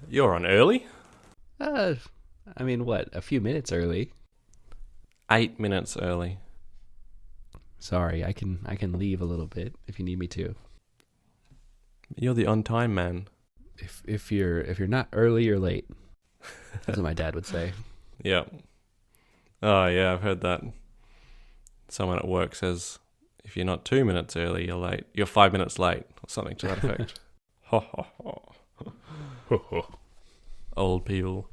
You're on early? Uh, I mean, what? A few minutes early. 8 minutes early. Sorry, I can leave a little bit if you need me to. You're the on-time man. If you're not early, you're late. That's what my dad would say. Yeah. Oh, yeah, I've heard that. Someone at work says, if you're not 2 minutes early, you're late. You're 5 minutes late, or something to that effect. Ho, ho, ho. Ho, ho. Old people.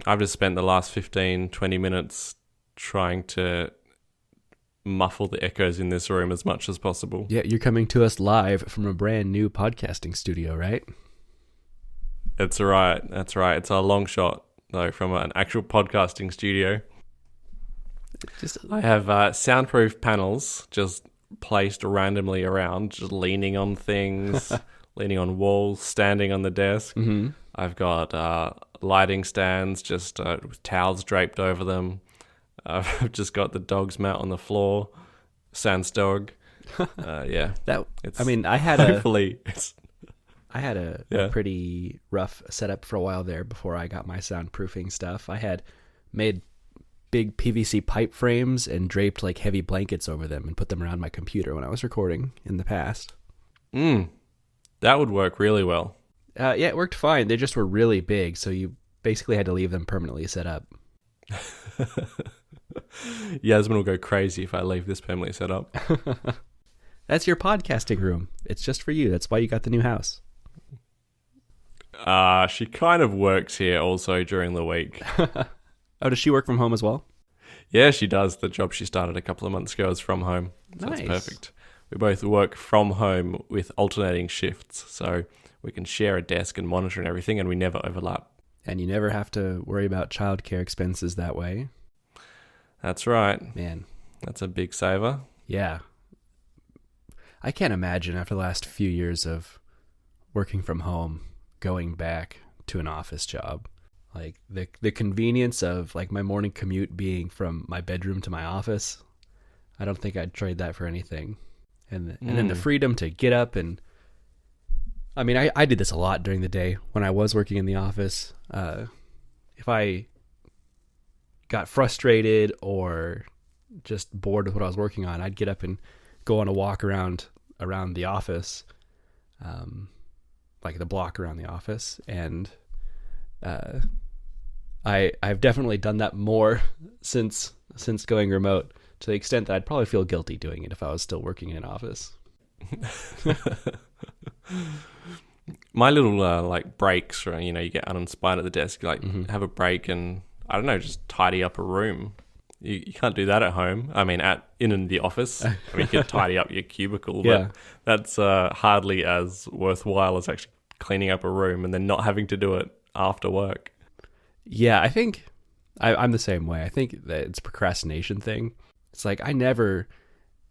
I've just spent the last 15, 20 minutes trying to muffle the echoes in this room as much as possible. Yeah, you're coming to us live from a brand new podcasting studio, right? That's right. It's a long shot, though, from an actual podcasting studio. I have soundproof panels just placed randomly around, just leaning on things, leaning on walls, standing on the desk. Mm-hmm. I've got lighting stands just with towels draped over them. I've just got the dog's mat on the floor, Sans dog. Yeah, I had hopefully a pretty rough setup for a while there before I got my soundproofing stuff. I had made big PVC pipe frames and draped like heavy blankets over them and put them around my computer when I was recording in the past. That would work really well. Yeah, it worked fine. They just were really big, so you basically had to leave them permanently set up. Yasmin will go crazy if I leave this permanently set up. That's your podcasting room. It's just for you. That's why you got the new house. She kind of works here also during the week. Oh, does she work from home as well? Yeah, she does. The job she started a couple of months ago is from home. So nice. That's perfect. We both work from home with alternating shifts, so we can share a desk and monitor and everything, and we never overlap. And you never have to worry about childcare expenses that way. That's right. Man. That's a big saver. Yeah. I can't imagine after the last few years of working from home, going back to an office job. Like the convenience of like my morning commute being from my bedroom to my office. I don't think I'd trade that for anything. And then the freedom to get up and... I mean, I did this a lot during the day when I was working in the office. If I got frustrated or just bored with what I was working on, I'd get up and go on a walk around the office, like the block around the office. And I've definitely done that more since going remote, to the extent that I'd probably feel guilty doing it if I was still working in an office. My little like breaks, or you get uninspired at the desk, like have a break and I don't know, just tidy up a room. You can't do that at home. I mean, in the office. I mean, you can tidy up your cubicle, yeah. But that's hardly as worthwhile as actually cleaning up a room and then not having to do it after work. Yeah, I think I'm the same way. I think that it's a procrastination thing. It's like I never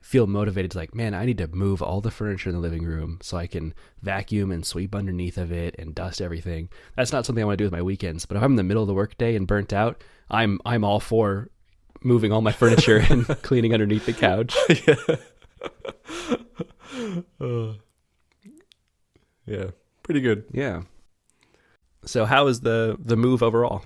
feel motivated to like, man, I need to move all the furniture in the living room so I can vacuum and sweep underneath of it and dust everything. That's not something I want to do with my weekends. But if I'm in the middle of the workday and burnt out, I'm all for moving all my furniture and cleaning underneath the couch. Yeah, pretty good. Yeah. So how is the move overall?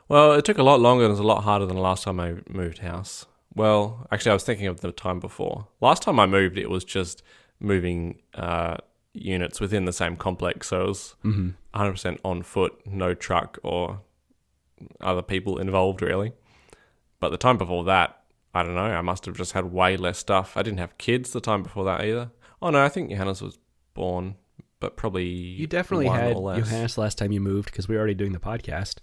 Well, it took a lot longer and it was a lot harder than the last time I moved house. Well, actually, I was thinking of the time before. Last time I moved, it was just moving units within the same complex. So it was 100% on foot, no truck or other people involved, really. But the time before that, I don't know, I must have just had way less stuff. I didn't have kids the time before that either. Oh, no, I think Johannes was born, but probably You definitely one had or less. Johannes last time you moved because we were already doing the podcast.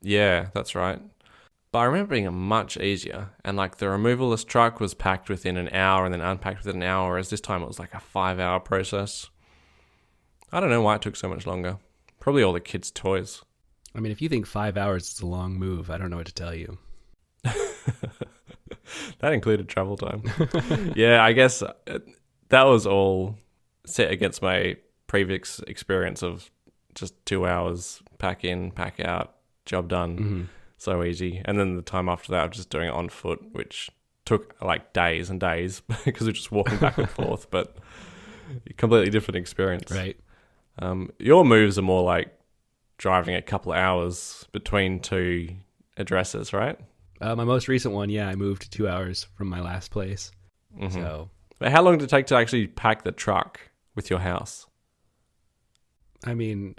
Yeah, that's right. But I remember being much easier, and like the removalist truck was packed within an hour and then unpacked within an hour, whereas this time it was like a 5-hour process. I don't know why it took so much longer. Probably all the kids' toys. I mean, if you think 5 hours is a long move, I don't know what to tell you. That included travel time. Yeah, I guess that was all set against my previous experience of just 2 hours, pack in, pack out, job done. So easy. And then the time after that, I was just doing it on foot, which took like days and days because we're just walking back and forth. But Completely different experience. Right. Your moves are more like driving a couple of hours between two addresses, right? My most recent one, I moved 2 hours from my last place. So, But how long did it take to actually pack the truck with your house? I mean,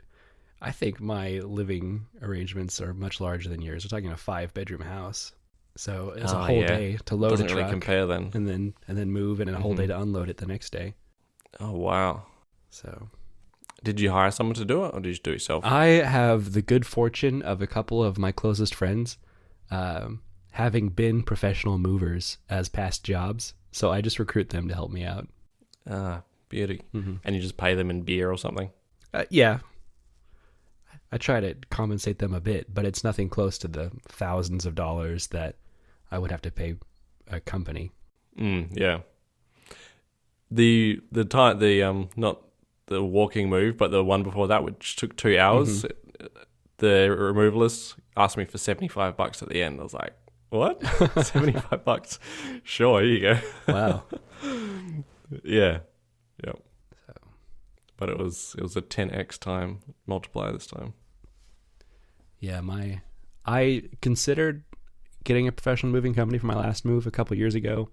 I think my living arrangements are much larger than yours. We're talking a 5-bedroom house. So it's a whole day to load Doesn't a truck really compare then. and then move, and a whole day to unload it the next day. Oh, wow. So, Did you hire someone to do it, or did you do it yourself? I have the good fortune of a couple of my closest friends having been professional movers as past jobs. So I just recruit them to help me out. Ah, beauty. And you just pay them in beer or something? Yeah. I try to compensate them a bit, but it's nothing close to the thousands of dollars that I would have to pay a company. Yeah. The not the walking move, but the one before that, which took 2 hours, the removalist asked me for $75 at the end. I was like, what? $75? Sure, here you go. Wow. Yeah. Yep. So. But it was a 10x time multiplier this time. Yeah, I considered getting a professional moving company for my last move a couple years ago,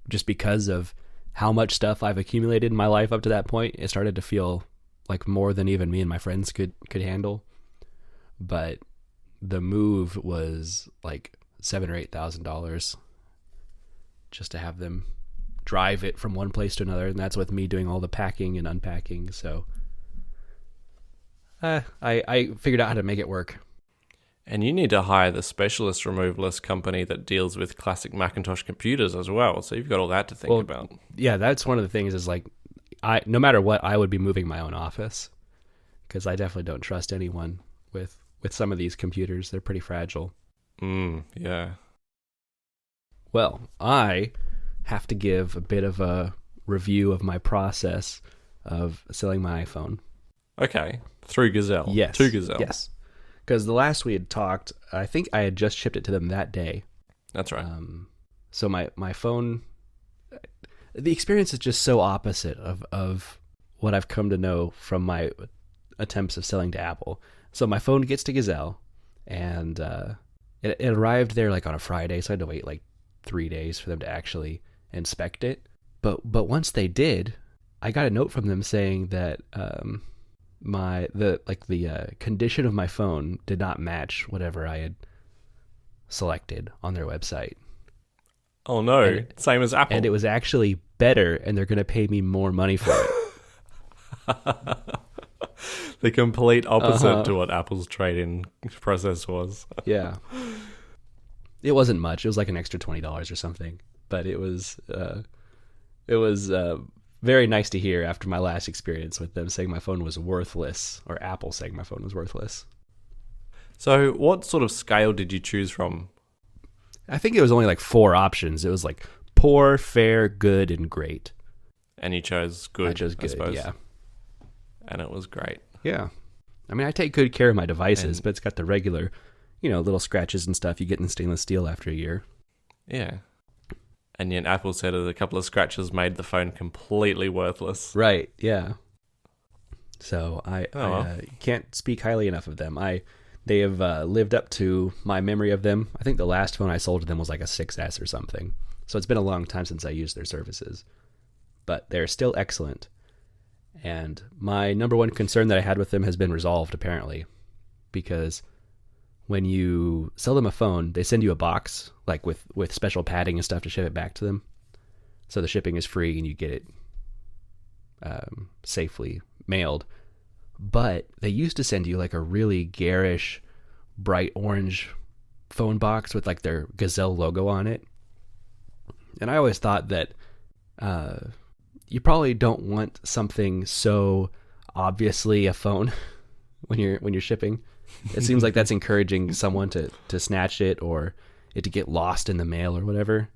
just because of how much stuff I've accumulated in my life up to that point. It started to feel like more than even me and my friends could handle. But the move was like $7,000 or $8,000 just to have them drive it from one place to another, and that's with me doing all the packing and unpacking. So I figured out how to make it work. And you need to hire the specialist removalist company that deals with classic Macintosh computers as well. So you've got all that to think about. Yeah, that's one of the things is like, no matter what, I would be moving my own office because I definitely don't trust anyone with some of these computers. They're pretty fragile. Yeah. Well, I have to give a bit of a review of my process of selling my iPhone. Okay. Through Gazelle. Yes. To Gazelle. Yes. Because the last we had talked, I think I had just shipped it to them that day. That's right. So my phone, the experience is just so opposite of what I've come to know from my attempts of selling to Apple. So my phone gets to Gazelle, and it arrived there like on a Friday, so I had to wait like 3 days for them to actually inspect it. But once they did, I got a note from them saying that the condition of my phone did not match whatever I had selected on their website. Oh no, same as Apple. And it was actually better, and they're going to pay me more money for it. The complete opposite to what Apple's trade-in process was. Yeah. It wasn't much. It was like an extra $20 or something. But it was very nice to hear after my last experience with them saying my phone was worthless, or Apple saying my phone was worthless. So what sort of scale did you choose from? I think it was only like 4 options. It was like poor, fair, good, and great. And you chose good, I chose good, I suppose. yeah. And it was great. Yeah. I mean, I take good care of my devices, but it's got the regular, little scratches and stuff you get in stainless steel after a year. Yeah. And yet Apple said that a couple of scratches made the phone completely worthless. Right, yeah. So I can't speak highly enough of them. They have lived up to my memory of them. I think the last phone I sold to them was like a 6S or something. So it's been a long time since I used their services. But they're still excellent. And my number one concern that I had with them has been resolved, apparently. Because when you sell them a phone, they send you a box, like with special padding and stuff to ship it back to them. So the shipping is free and you get it safely mailed. But they used to send you like a really garish, bright orange phone box with like their Gazelle logo on it. And I always thought that you probably don't want something so obviously a phone when you're shipping. It seems like that's encouraging someone to snatch it or it to get lost in the mail or whatever.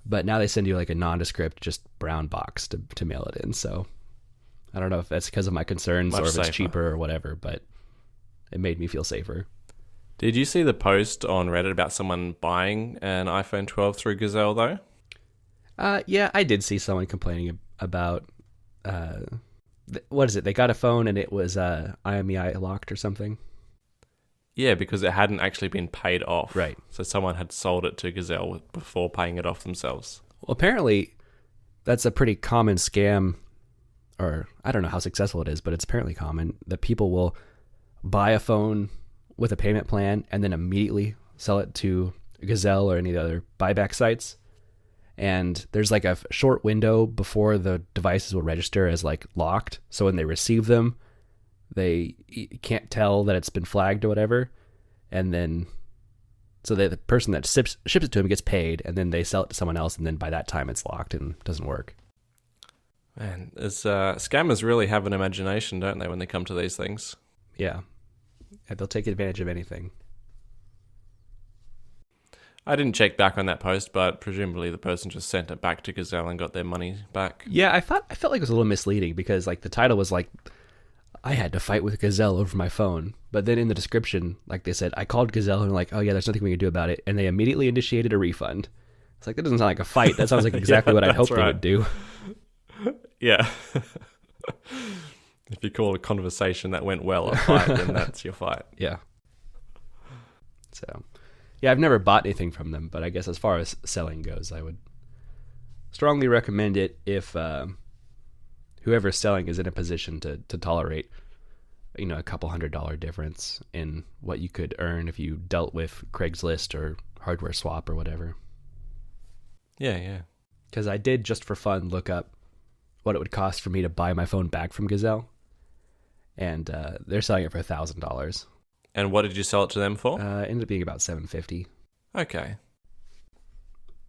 But now they send you like a nondescript, just brown box to mail it in. So I don't know if that's because of my concerns or if it's cheaper or whatever, but it made me feel safer. Did you see the post on Reddit about someone buying an iPhone 12 through Gazelle though? Yeah, I did see someone complaining about what is it? They got a phone and it was IMEI locked or something. Yeah, because it hadn't actually been paid off. Right. So someone had sold it to Gazelle before paying it off themselves. Well, apparently that's a pretty common scam, or I don't know how successful it is, but it's apparently common that people will buy a phone with a payment plan and then immediately sell it to Gazelle or any of the other buyback sites. And there's like a short window before the devices will register as like locked. So when they receive them, they can't tell that it's been flagged or whatever. And then, so the person that ships it to them gets paid, and then they sell it to someone else. And then by that time it's locked and doesn't work. Man, scammers really have an imagination, don't they, when they come to these things? Yeah. They'll take advantage of anything. I didn't check back on that post, but presumably the person just sent it back to Gazelle and got their money back. Yeah, I felt like it was a little misleading because like the title was like, I had to fight with Gazelle over my phone. But then in the description, like they said, I called Gazelle and like, oh yeah, there's nothing we can do about it. And they immediately initiated a refund. It's like, that doesn't sound like a fight. That sounds like exactly what I'd hoped they would do. Yeah. If you call a conversation that went well a fight, then that's your fight. Yeah. So, yeah, I've never bought anything from them, but I guess as far as selling goes, I would strongly recommend it if whoever's selling is in a position to tolerate, a couple $100 difference in what you could earn if you dealt with Craigslist or Hardware Swap or whatever. Yeah. Because I did, just for fun, look up what it would cost for me to buy my phone back from Gazelle. And they're selling it for $1,000. And what did you sell it to them for? Ended up being about $750. Okay.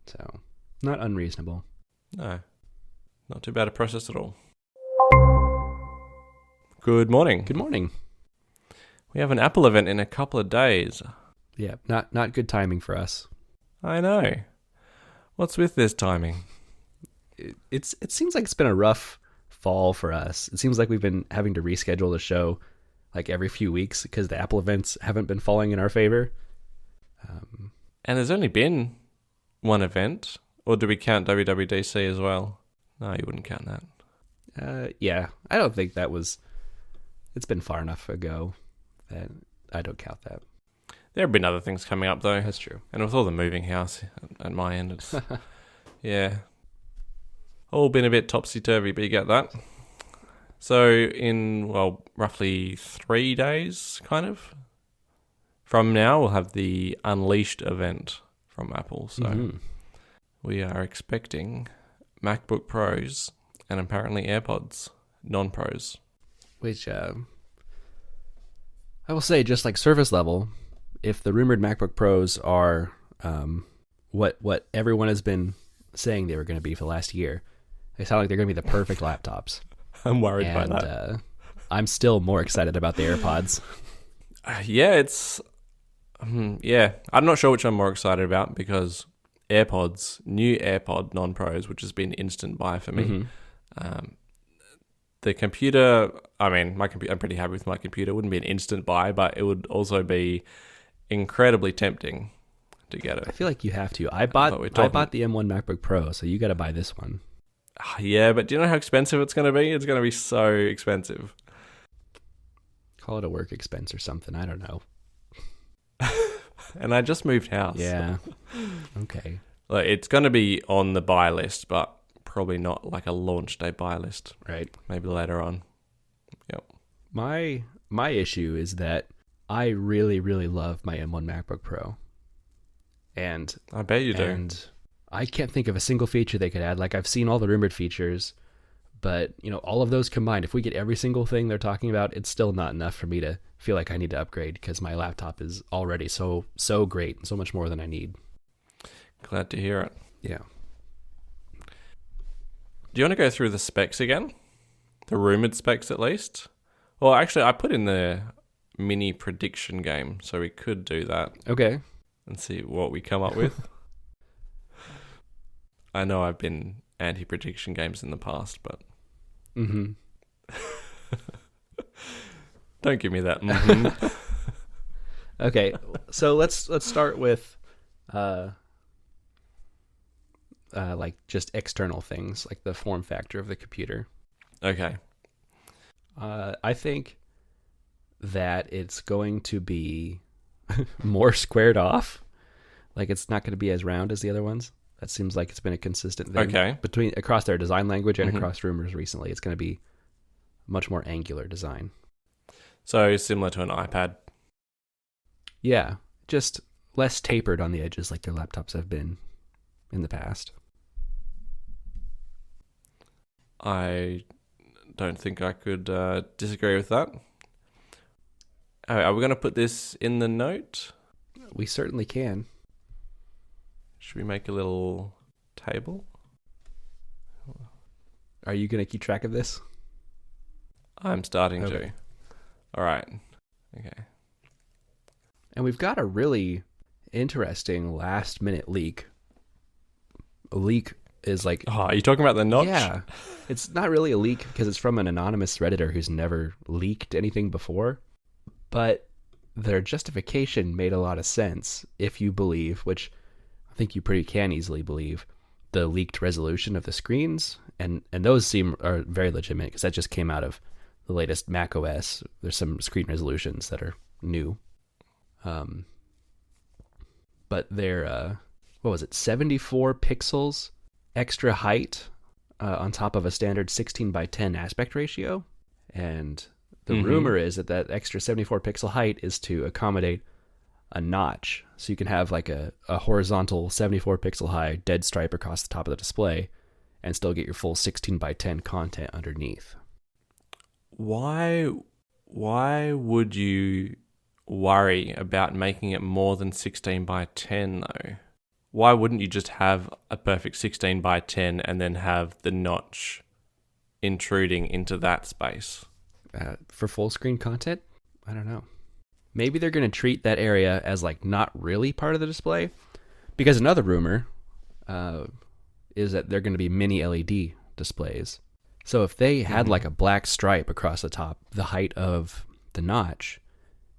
So, not unreasonable. No. Not too bad a process at all. Good morning. Good morning. We have an Apple event in a couple of days. Yeah, not good timing for us. I know. What's with this timing? It seems like it's been a rough fall for us. It seems like we've been having to reschedule the show like every few weeks because the Apple events haven't been falling in our favor. And there's only been one event, or do we count WWDC as well? No, you wouldn't count that. Yeah, I don't think that was. It's been far enough ago that I don't count that. There have been other things coming up though. That's true. And with all the moving house at my end, it's yeah, all been a bit topsy-turvy, but you get that. So in, roughly 3 days, kind of, from now, we'll have the Unleashed event from Apple. So we are expecting MacBook Pros and apparently AirPods, non-Pros. Which, I will say, just like service level, if the rumored MacBook Pros are what everyone has been saying they were going to be for the last year, they sound like they're going to be the perfect laptops. I'm worried by that. I'm still more excited about the AirPods. I'm not sure which I'm more excited about because AirPods, new AirPod non-Pros, which has been instant buy for me. The computer, I'm pretty happy with my computer. It wouldn't be an instant buy, but it would also be incredibly tempting to get it. I feel like you have to. I bought the M1 MacBook Pro, so you got to buy this one. Yeah, but do you know how expensive it's going to be? It's going to be so expensive. Call it a work expense or something. I don't know. And I just moved house. Yeah. Okay. Like, it's going to be on the buy list, but probably not like a launch day buy list. Right. Maybe later on. Yep. My issue is that I really, really love my M1 MacBook Pro. And I bet you do. And I can't think of a single feature they could add. Like, I've seen all the rumored features, but all of those combined, if we get every single thing they're talking about, it's still not enough for me to feel like I need to upgrade because my laptop is already so great and so much more than I need. Glad to hear it. Yeah. Do you want to go through the specs again? The rumored specs, at least? Well, actually, I put in the mini prediction game, so we could do that. Okay. And see what we come up with. I know I've been anti-prediction games in the past, but... Mm-hmm. Don't give me that. Okay, so let's start with like just external things, like the form factor of the computer. Okay. I think that it's going to be more squared off. Like it's not going to be as round as the other ones. That seems like it's been a consistent thing Okay. across their design language and Mhm. across rumors recently. It's going to be much more angular design. So similar to an iPad. Yeah, just less tapered on the edges like their laptops have been in the past. I don't think I could disagree with that. Are we going to put this in the note? We certainly can. Should we make a little table? Are you going to keep track of this? I'm starting Okay. to. All right. Okay. And we've got a really interesting last minute leak. A leak is like, Oh, are you talking about the notch? yeah, it's not really a leak because it's from an anonymous Redditor who's never leaked anything before. But their justification made a lot of sense if you believe, which I think you pretty can easily believe, the leaked resolution of the screens. And those are very legitimate because that just came out of the latest Mac OS. There's some screen resolutions that are new. But they're, 74 pixels extra height on top of a standard 16:10 aspect ratio. And the rumor is that extra 74 pixel height is to accommodate a notch. So you can have like a horizontal 74 pixel high dead stripe across the top of the display and still get your full 16:10 content underneath. Why would you worry about making it more than 16:10 though? Why wouldn't you just have a perfect 16:10 and then have the notch intruding into that space? For full screen content? I don't know. Maybe they're going to treat that area as like not really part of the display, because another rumor is that they're going to be mini LED displays. So if they had like a black stripe across the top, the height of the notch,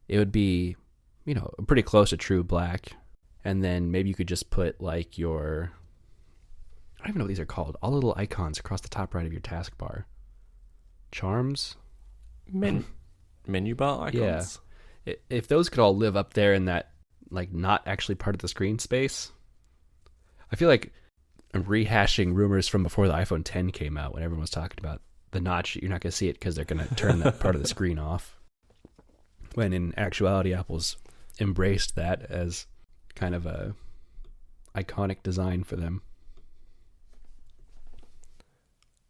it would be, pretty close to true black. And then maybe you could just put like I don't even know what these are called, all little icons across the top right of your taskbar. Charms? Menu bar icons? Yeah. If those could all live up there in that, like, not actually part of the screen space, I feel like I'm rehashing rumors from before the iPhone 10 came out when everyone was talking about the notch. You're not going to see it because they're going to turn that part of the screen off. When in actuality, Apple's embraced that as kind of a iconic design for them.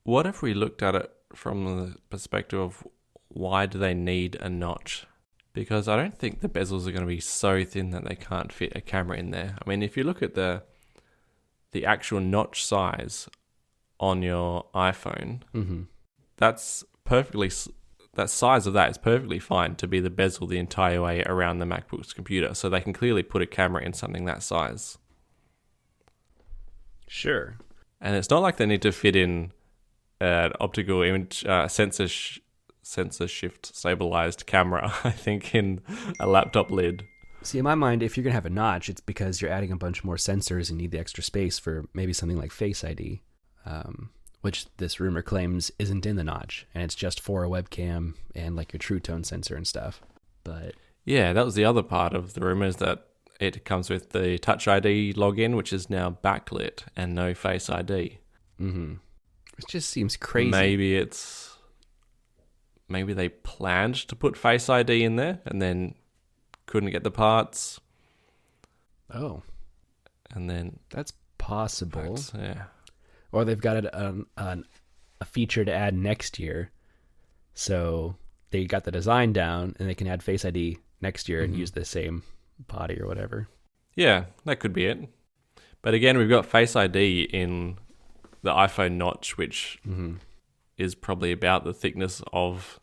What if we looked at it from the perspective of why do they need a notch? Because I don't think the bezels are going to be so thin that they can't fit a camera in there. I mean, if you look at the actual notch size on your iPhone, that size of that is perfectly fine to be the bezel the entire way around the MacBook's computer. So they can clearly put a camera in something that size. Sure. And it's not like they need to fit in an optical image sensor shift stabilized camera, I think, in a laptop lid. See, in my mind, if you're going to have a notch, it's because you're adding a bunch more sensors and need the extra space for maybe something like Face ID, which this rumor claims isn't in the notch, and it's just for a webcam and like your True Tone sensor and stuff. But yeah, that was the other part of the rumors, that it comes with the Touch ID login, which is now backlit, and no Face ID. It just seems crazy. Maybe they planned to put Face ID in there and then couldn't get the parts. Oh. And then That's possible. yeah. Or they've got a feature to add next year. So they got the design down and they can add Face ID next year and use the same body or whatever. Yeah, that could be it. But again, we've got Face ID in the iPhone notch, which is probably about the thickness of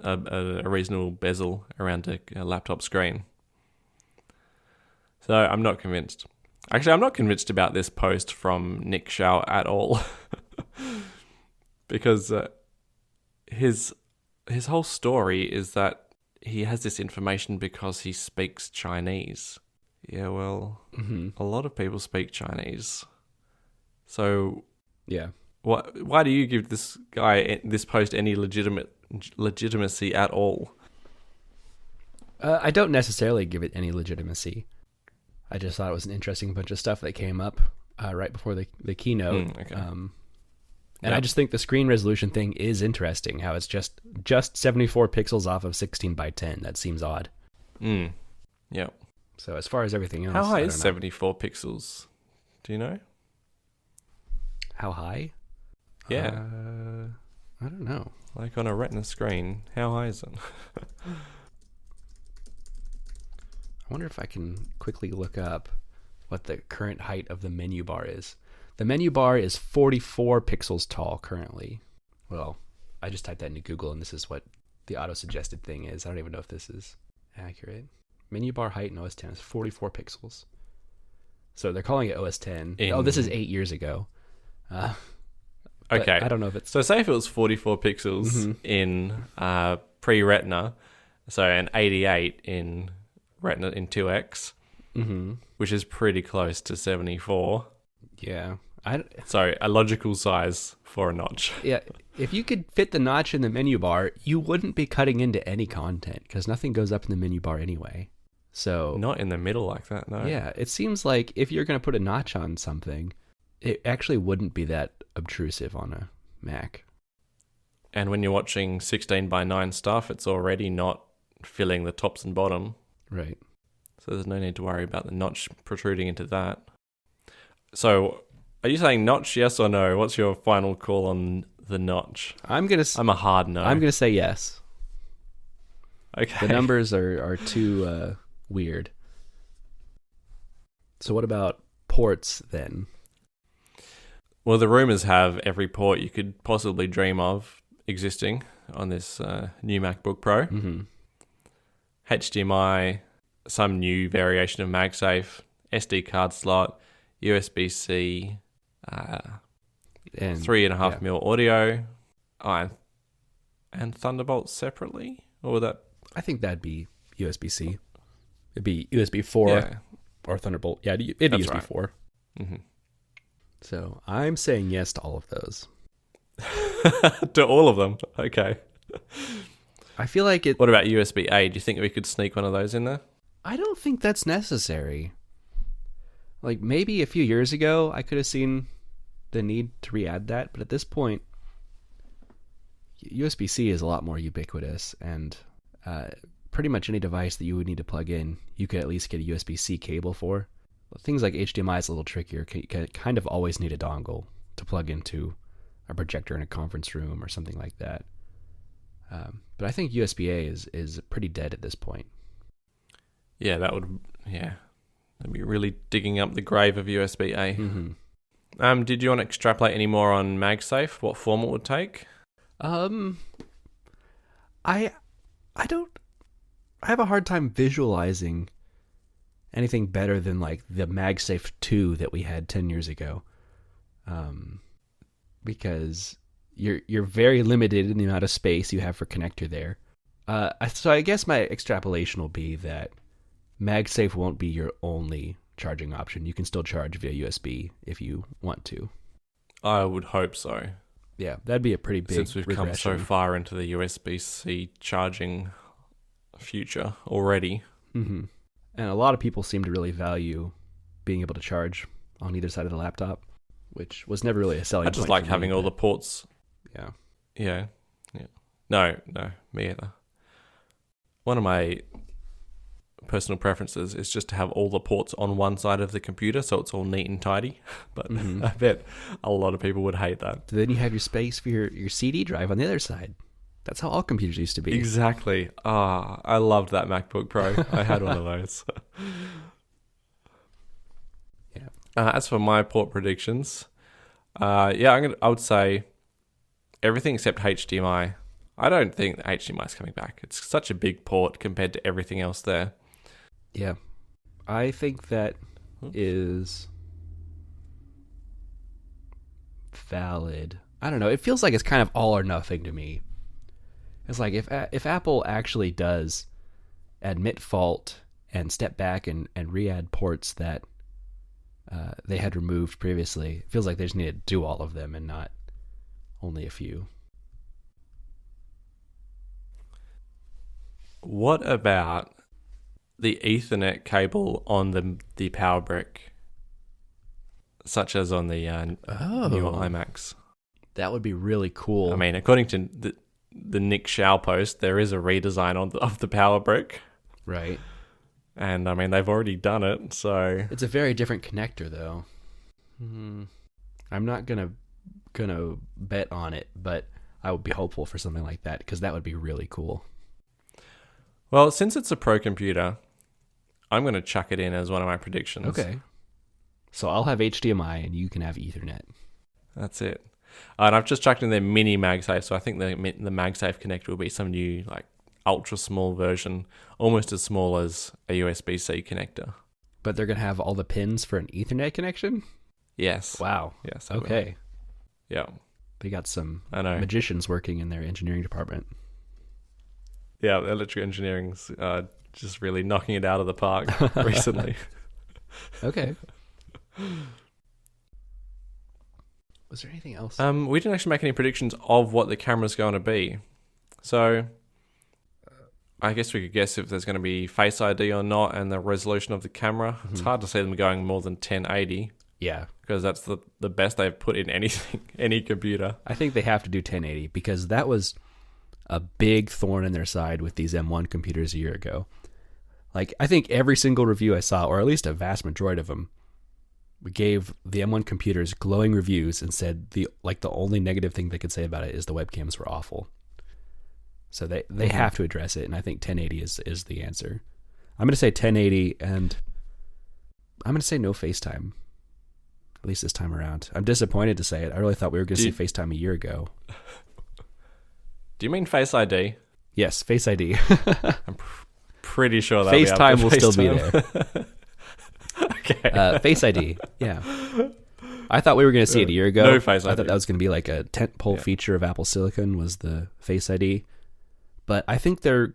a reasonable bezel around a laptop screen. So I'm not convinced. Actually, I'm not convinced about this post from Nick Shao at all. Because his whole story is that he has this information because he speaks Chinese. Yeah, well, a lot of people speak Chinese. So Yeah. Why do you give this post any legitimacy at all? I don't necessarily give it any legitimacy. I just thought it was an interesting bunch of stuff that came up right before the keynote. Okay. And I just think the screen resolution thing is interesting, how it's just 74 pixels off of 16 by 10. That seems odd. Yeah. So as far as everything else, How high I is don't know. 74 pixels? Do you know? How high? Yeah. I don't know. Like on a retina screen, how high is it? I wonder if I can quickly look up what the current height of the menu bar is. The menu bar is 44 pixels tall currently. Well, I just typed that into Google, and this is what the auto-suggested thing is. I don't even know if this is accurate. Menu bar height in OS 10 is 44 pixels. So they're calling it OS 10. This is 8 years ago. Okay. I don't know if it's... So say if it was 44 pixels in pre-retina, so an 88 in retina in 2x, which is pretty close to 74. Yeah. So a logical size for a notch. Yeah, if you could fit the notch in the menu bar, you wouldn't be cutting into any content because nothing goes up in the menu bar anyway. So Not in the middle like that, no. yeah, it seems like if you're going to put a notch on something, it actually wouldn't be that obtrusive on a Mac. And when you're watching 16 by 9 stuff, it's already not filling the tops and bottom. Right. So there's no need to worry about the notch protruding into that. So are you saying notch, yes or no? What's your final call on the notch? I'm a hard no. I'm gonna say yes. Okay. The numbers are too weird. So what about ports then? Well, the rumors have every port you could possibly dream of existing on this new MacBook Pro. HDMI, some new variation of MagSafe, SD card slot, USB-C, And 3.5mm audio, and Thunderbolt separately? Or would that... I think that'd be USB-C. It'd be USB 4 or Thunderbolt. Yeah, it'd be That's USB right. 4. Mm-hmm. So I'm saying yes to all of those. To all of them? Okay. I feel like it... What about USB-A? Do you think we could sneak one of those in there? I don't think that's necessary. Like, maybe a few years ago, I could have seen the need to re-add that, but at this point, USB-C is a lot more ubiquitous, and pretty much any device that you would need to plug in, you could at least get a USB-C cable for. Things like HDMI is a little trickier. You kind of always need a dongle to plug into a projector in a conference room or something like that. But I think USB-A is pretty dead at this point. Yeah, that'd be really digging up the grave of USB-A. Did you want to extrapolate any more on MagSafe? What form it would take? I have a hard time visualizing anything better than like the MagSafe 2 that we had 10 years ago. Because you're very limited in the amount of space you have for connector there. So I guess my extrapolation will be that MagSafe won't be your only charging option. You can still charge via USB if you want to. I would hope so. Yeah, that'd be a pretty big Since we've come so far into the USB-C charging future already. And a lot of people seem to really value being able to charge on either side of the laptop, which was never really a selling point. I just like having all the ports. Yeah. No, me either. One of my personal preferences is just to have all the ports on one side of the computer so it's all neat and tidy. But I bet a lot of people would hate that. So then you have your space for your CD drive on the other side. That's how all computers used to be. Exactly. I loved that MacBook Pro. I had one of those. Yeah. As for my port predictions, I would say everything except HDMI. I don't think that HDMI is coming back. It's such a big port compared to everything else there. Yeah. I think that is valid. I don't know. It feels like it's kind of all or nothing to me. It's like if Apple actually does admit fault and step back and re-add ports that they had removed previously, it feels like they just need to do all of them and not only a few. What about the Ethernet cable on the power brick, such as on the newer iMacs? That would be really cool. I mean, according to the Nick Shao post, there is a redesign of the power brick. Right. And, I mean, they've already done it, so... It's a very different connector, though. I'm not gonna bet on it, but I would be hopeful for something like that, because that would be really cool. Well, since it's a pro computer, I'm going to chuck it in as one of my predictions. Okay. So I'll have HDMI, and you can have Ethernet. That's it. And I've just chucked in their mini MagSafe, so I think the MagSafe connector will be some new, like, ultra small version, almost as small as a USB-C connector. But they're going to have all the pins for an Ethernet connection? Yes. Wow. Yes. Okay. Yeah. They got some magicians working in their engineering department. Yeah, electrical engineering's just really knocking it out of the park recently. Okay. Was there anything else? We didn't actually make any predictions of what the camera's going to be. So I guess we could guess if there's going to be Face ID or not and the resolution of the camera. Mm-hmm. It's hard to see them going more than 1080. Yeah. Because that's the best they've put in anything, any computer. I think they have to do 1080 because that was a big thorn in their side with these M1 computers a year ago. Like, I think every single review I saw, or at least a vast majority of them, gave the M1 computers glowing reviews and said the only negative thing they could say about it is the webcams were awful. So they have to address it, and I think 1080 is the answer. I'm going to say 1080, and I'm going to say no FaceTime, at least this time around. I'm disappointed to say it. I really thought we were going to see FaceTime a year ago. Do you mean Face ID? Yes, Face ID. I'm pretty sure that FaceTime will still be there. Okay. Face ID, yeah. I thought we were going to see it a year ago. No Face ID. I thought that was going to be like a tentpole feature of Apple Silicon was the Face ID. But I think they're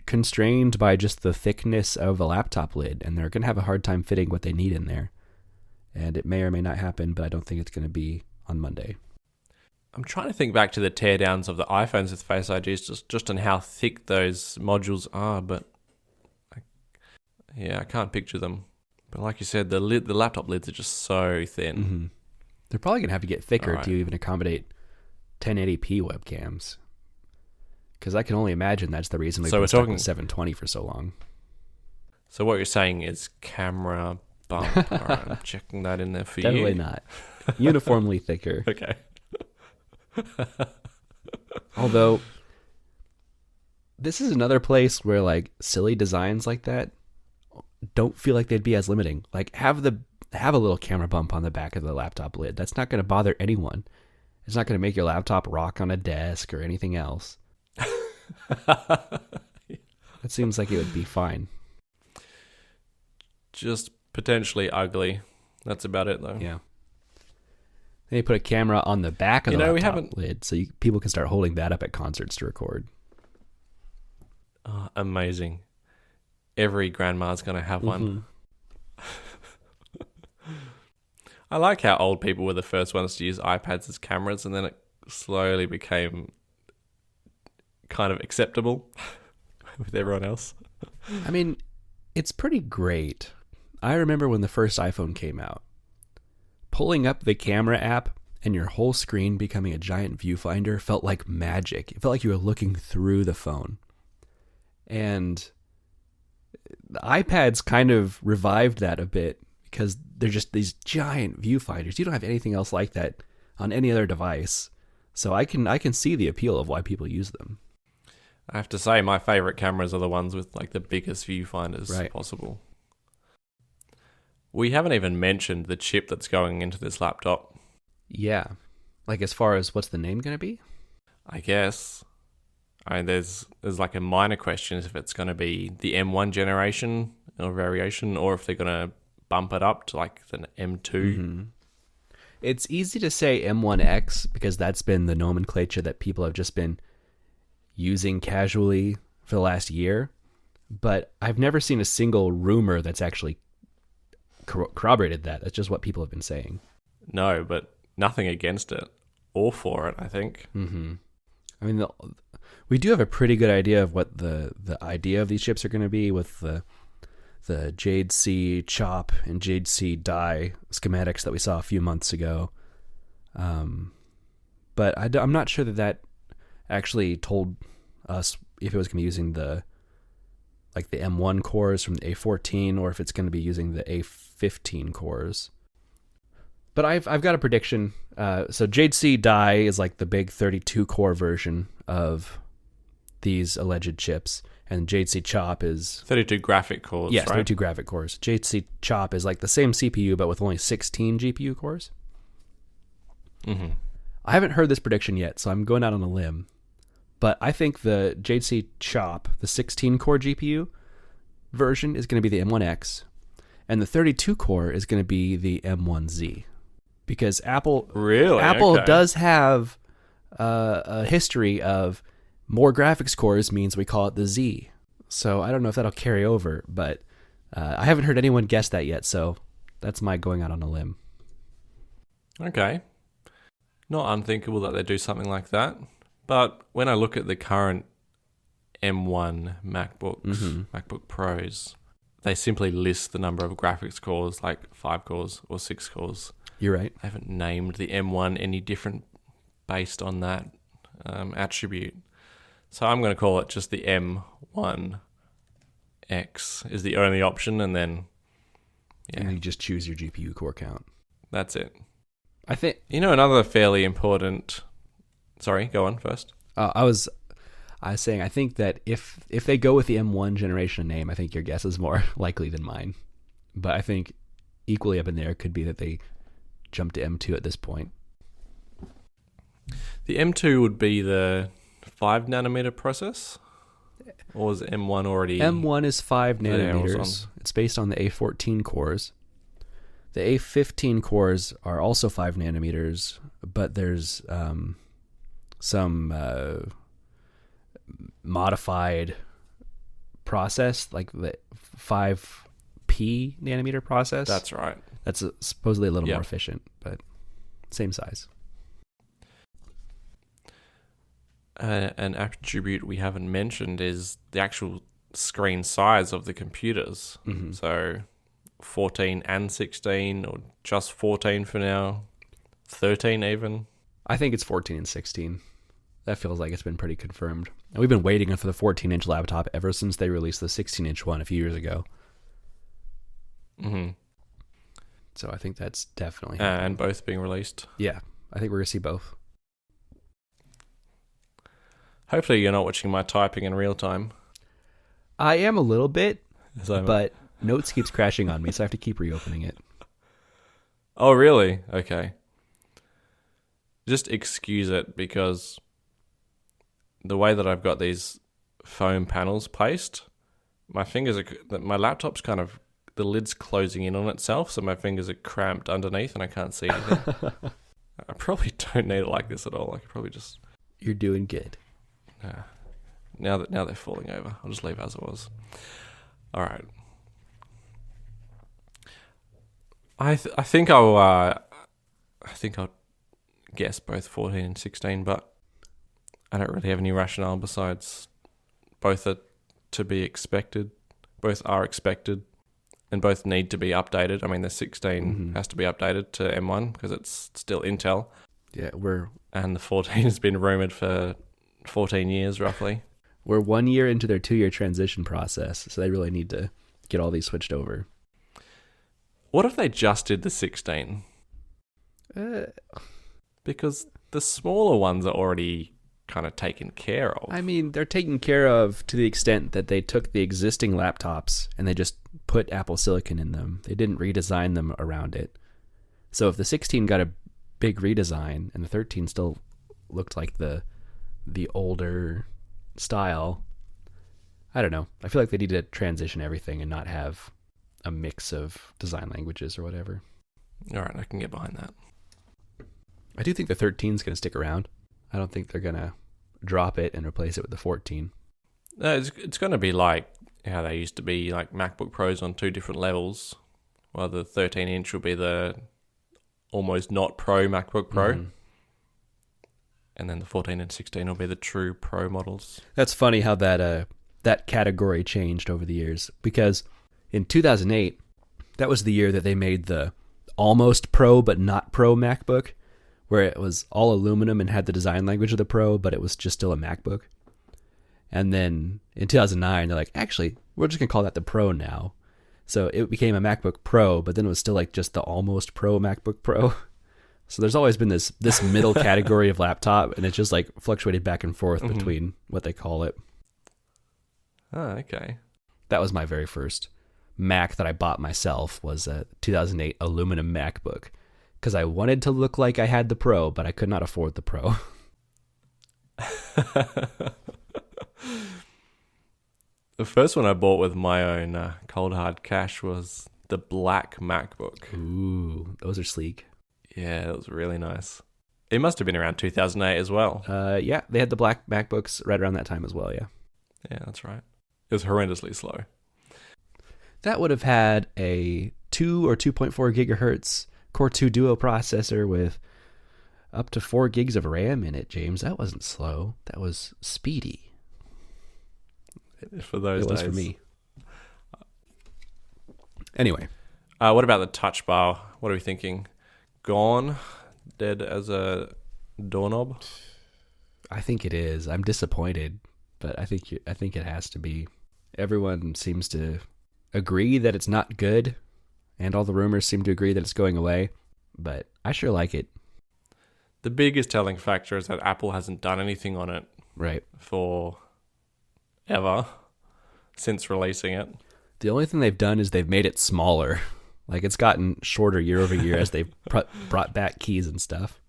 constrained by just the thickness of a laptop lid, and they're going to have a hard time fitting what they need in there. And it may or may not happen, but I don't think it's going to be on Monday. I'm trying to think back to the teardowns of the iPhones with Face IDs, just on how thick those modules are, but I can't picture them. But like you said, the laptop lids are just so thin. Mm-hmm. They're probably going to have to get thicker to even accommodate 1080p webcams. Because I can only imagine that's the reason we've been stuck with 720 for so long. So what you're saying is camera bump. All right, I'm checking that in there for you. Definitely not. Uniformly thicker. Okay. Although, this is another place where like silly designs like that don't feel like they'd be as limiting. Like have a little camera bump on the back of the laptop lid. That's not going to bother anyone. It's not going to make your laptop rock on a desk or anything else. It seems like it would be fine. Just potentially ugly. That's about it, though. Yeah. They put a camera on the back of the laptop lid so people can start holding that up at concerts to record. Oh, amazing. Every grandma's going to have one. I like how old people were the first ones to use iPads as cameras, and then it slowly became kind of acceptable with everyone else. I mean, it's pretty great. I remember when the first iPhone came out, pulling up the camera app and your whole screen becoming a giant viewfinder felt like magic. It felt like you were looking through the phone. And the iPads kind of revived that a bit because they're just these giant viewfinders. You don't have anything else like that on any other device. So I can see the appeal of why people use them. I have to say, my favorite cameras are the ones with like the biggest viewfinders possible. We haven't even mentioned the chip that's going into this laptop. Yeah. Like as far as what's the name going to be? I guess. There's like a minor question if it's going to be the M1 generation or variation, or if they're going to bump it up to like the M2. Mm-hmm. It's easy to say M1X because that's been the nomenclature that people have just been using casually for the last year. But I've never seen a single rumor that's actually corroborated that. That's just what people have been saying. No, but nothing against it. all for it, I think. Mm-hmm. I mean, we do have a pretty good idea of what the idea of these chips are going to be with the Jade C chop and Jade C die schematics that we saw a few months ago. But I'm not sure that actually told us if it was going to be using the M1 cores from the A14 or if it's going to be using the A15 cores. But I've got a prediction. So Jade C die is like the big 32 core version of these alleged chips, and Jade C chop is 32 graphic cores. Yes, right? 32 graphic cores. Jade C chop is like the same CPU but with only 16 GPU cores. Mm-hmm. I haven't heard this prediction yet, so I'm going out on a limb. But I think the Jade C chop, the 16 core GPU version, is going to be the M1X, and the 32 core is going to be the M1Z. Because Apple Okay. does have a history of more graphics cores means we call it the Z. So I don't know if that'll carry over, but I haven't heard anyone guess that yet, so that's my going out on a limb. Okay. Not unthinkable that they do something like that. But when I look at the current M1 MacBooks, MacBook Pros, they simply list the number of graphics cores, like 5 cores or 6 cores. You're right. I haven't named the M1 any different based on that attribute. So I'm going to call it just the M1X is the only option, and then And you just choose your GPU core count. that's it. I think Another fairly important... Sorry, go on first. I was saying I think that if they go with the M1 generation name, I think your guess is more likely than mine. But I think equally up in there could be that they jump to M2 at this point. The M2 would be the 5 nanometer process? Or was M1 already... M1 is 5 Yeah, it was nanometers. It's based on the A14 cores. The A15 cores are also 5 nanometers, but there's some modified process, like the 5P nanometer process. That's right. That's supposedly a little Yep. more efficient, but same size. An attribute we haven't mentioned is the actual screen size of the computers. Mm-hmm. So 14 and 16, or just 14 for now, 13 even. I think it's 14 and 16. That feels like it's been pretty confirmed. And we've been waiting for the 14-inch laptop ever since they released the 16-inch one a few years ago. Mm-hmm. So I think that's definitely And both being released. Yeah, I think we're going to see both. Hopefully you're not watching my typing in real time. I am a little bit, So- but Notes keeps crashing on me, so I have to keep reopening it. Oh, really? Okay. Just excuse it, because the way that I've got these foam panels placed, my laptop's kind of, the lid's closing in on itself, so my fingers are cramped underneath and I can't see anything. I probably don't need it like this at all. I could probably just... You're doing good. Now they're falling over. I'll just leave it as it was. All right. I think I'll guess both 14 and 16, but I don't really have any rationale besides both are to be expected. Both are expected, and both need to be updated. I mean, the 16 has to be updated to M1 because it's still Intel. Yeah, And the 14 has been rumored for 14 years, roughly. we're 1 year into their 2-year transition process, so they really need to get all these switched over. What if they just did the 16? Because the smaller ones are already kind of taken care of. I mean, they're taken care of to the extent that they took the existing laptops and they just put Apple Silicon in them. They didn't redesign them around it. So if the 16 got a big redesign and the 13 still looked like the older style, I don't know. I feel like they need to transition everything and not have a mix of design languages or whatever. All right, I can get behind that. I do think the 13 is going to stick around. I don't think they're going to drop it and replace it with the 14. It's going to be like how they used to be, like MacBook Pros on 2 different levels. Well, the 13-inch will be the almost not Pro MacBook Pro. Mm-hmm. And then the 14 and 16 will be the true Pro models. That's funny how that category changed over the years, because in 2008, that was the year that they made the almost Pro but not Pro MacBook, where it was all aluminum and had the design language of the Pro, but it was just still a MacBook. And then in 2009, they're like, actually, we're just going to call that the Pro now. So it became a MacBook Pro, but then it was still like just the almost Pro MacBook Pro. So there's always been this middle category of laptop, and it's just like fluctuated back and forth between what they call it. Oh, okay. That was my very first Mac that I bought myself, was a 2008 aluminum MacBook, because I wanted to look like I had the Pro, but I could not afford the Pro. The first one I bought with my own cold hard cash was the black MacBook. Ooh, those are sleek. Yeah, it was really nice. It must have been around 2008 as well. Yeah, they had the black MacBooks right around that time as well, yeah. Yeah, that's right. It was horrendously slow. That would have had a 2 or 2.4 gigahertz Core 2 Duo processor with up to 4 gigs of RAM in it, James. That wasn't slow. That was speedy. For those days. It was for me. Anyway. What about the touch bar? What are we thinking? Gone? Dead as a doorknob? I think it is. I'm disappointed, but I think it has to be. Everyone seems to agree that it's not good, and all the rumors seem to agree that it's going away, but I sure like it. The biggest telling factor is that Apple hasn't done anything on it right for ever since releasing it. The only thing they've done is they've made it smaller. Like, it's gotten shorter year over year as they've brought back keys and stuff.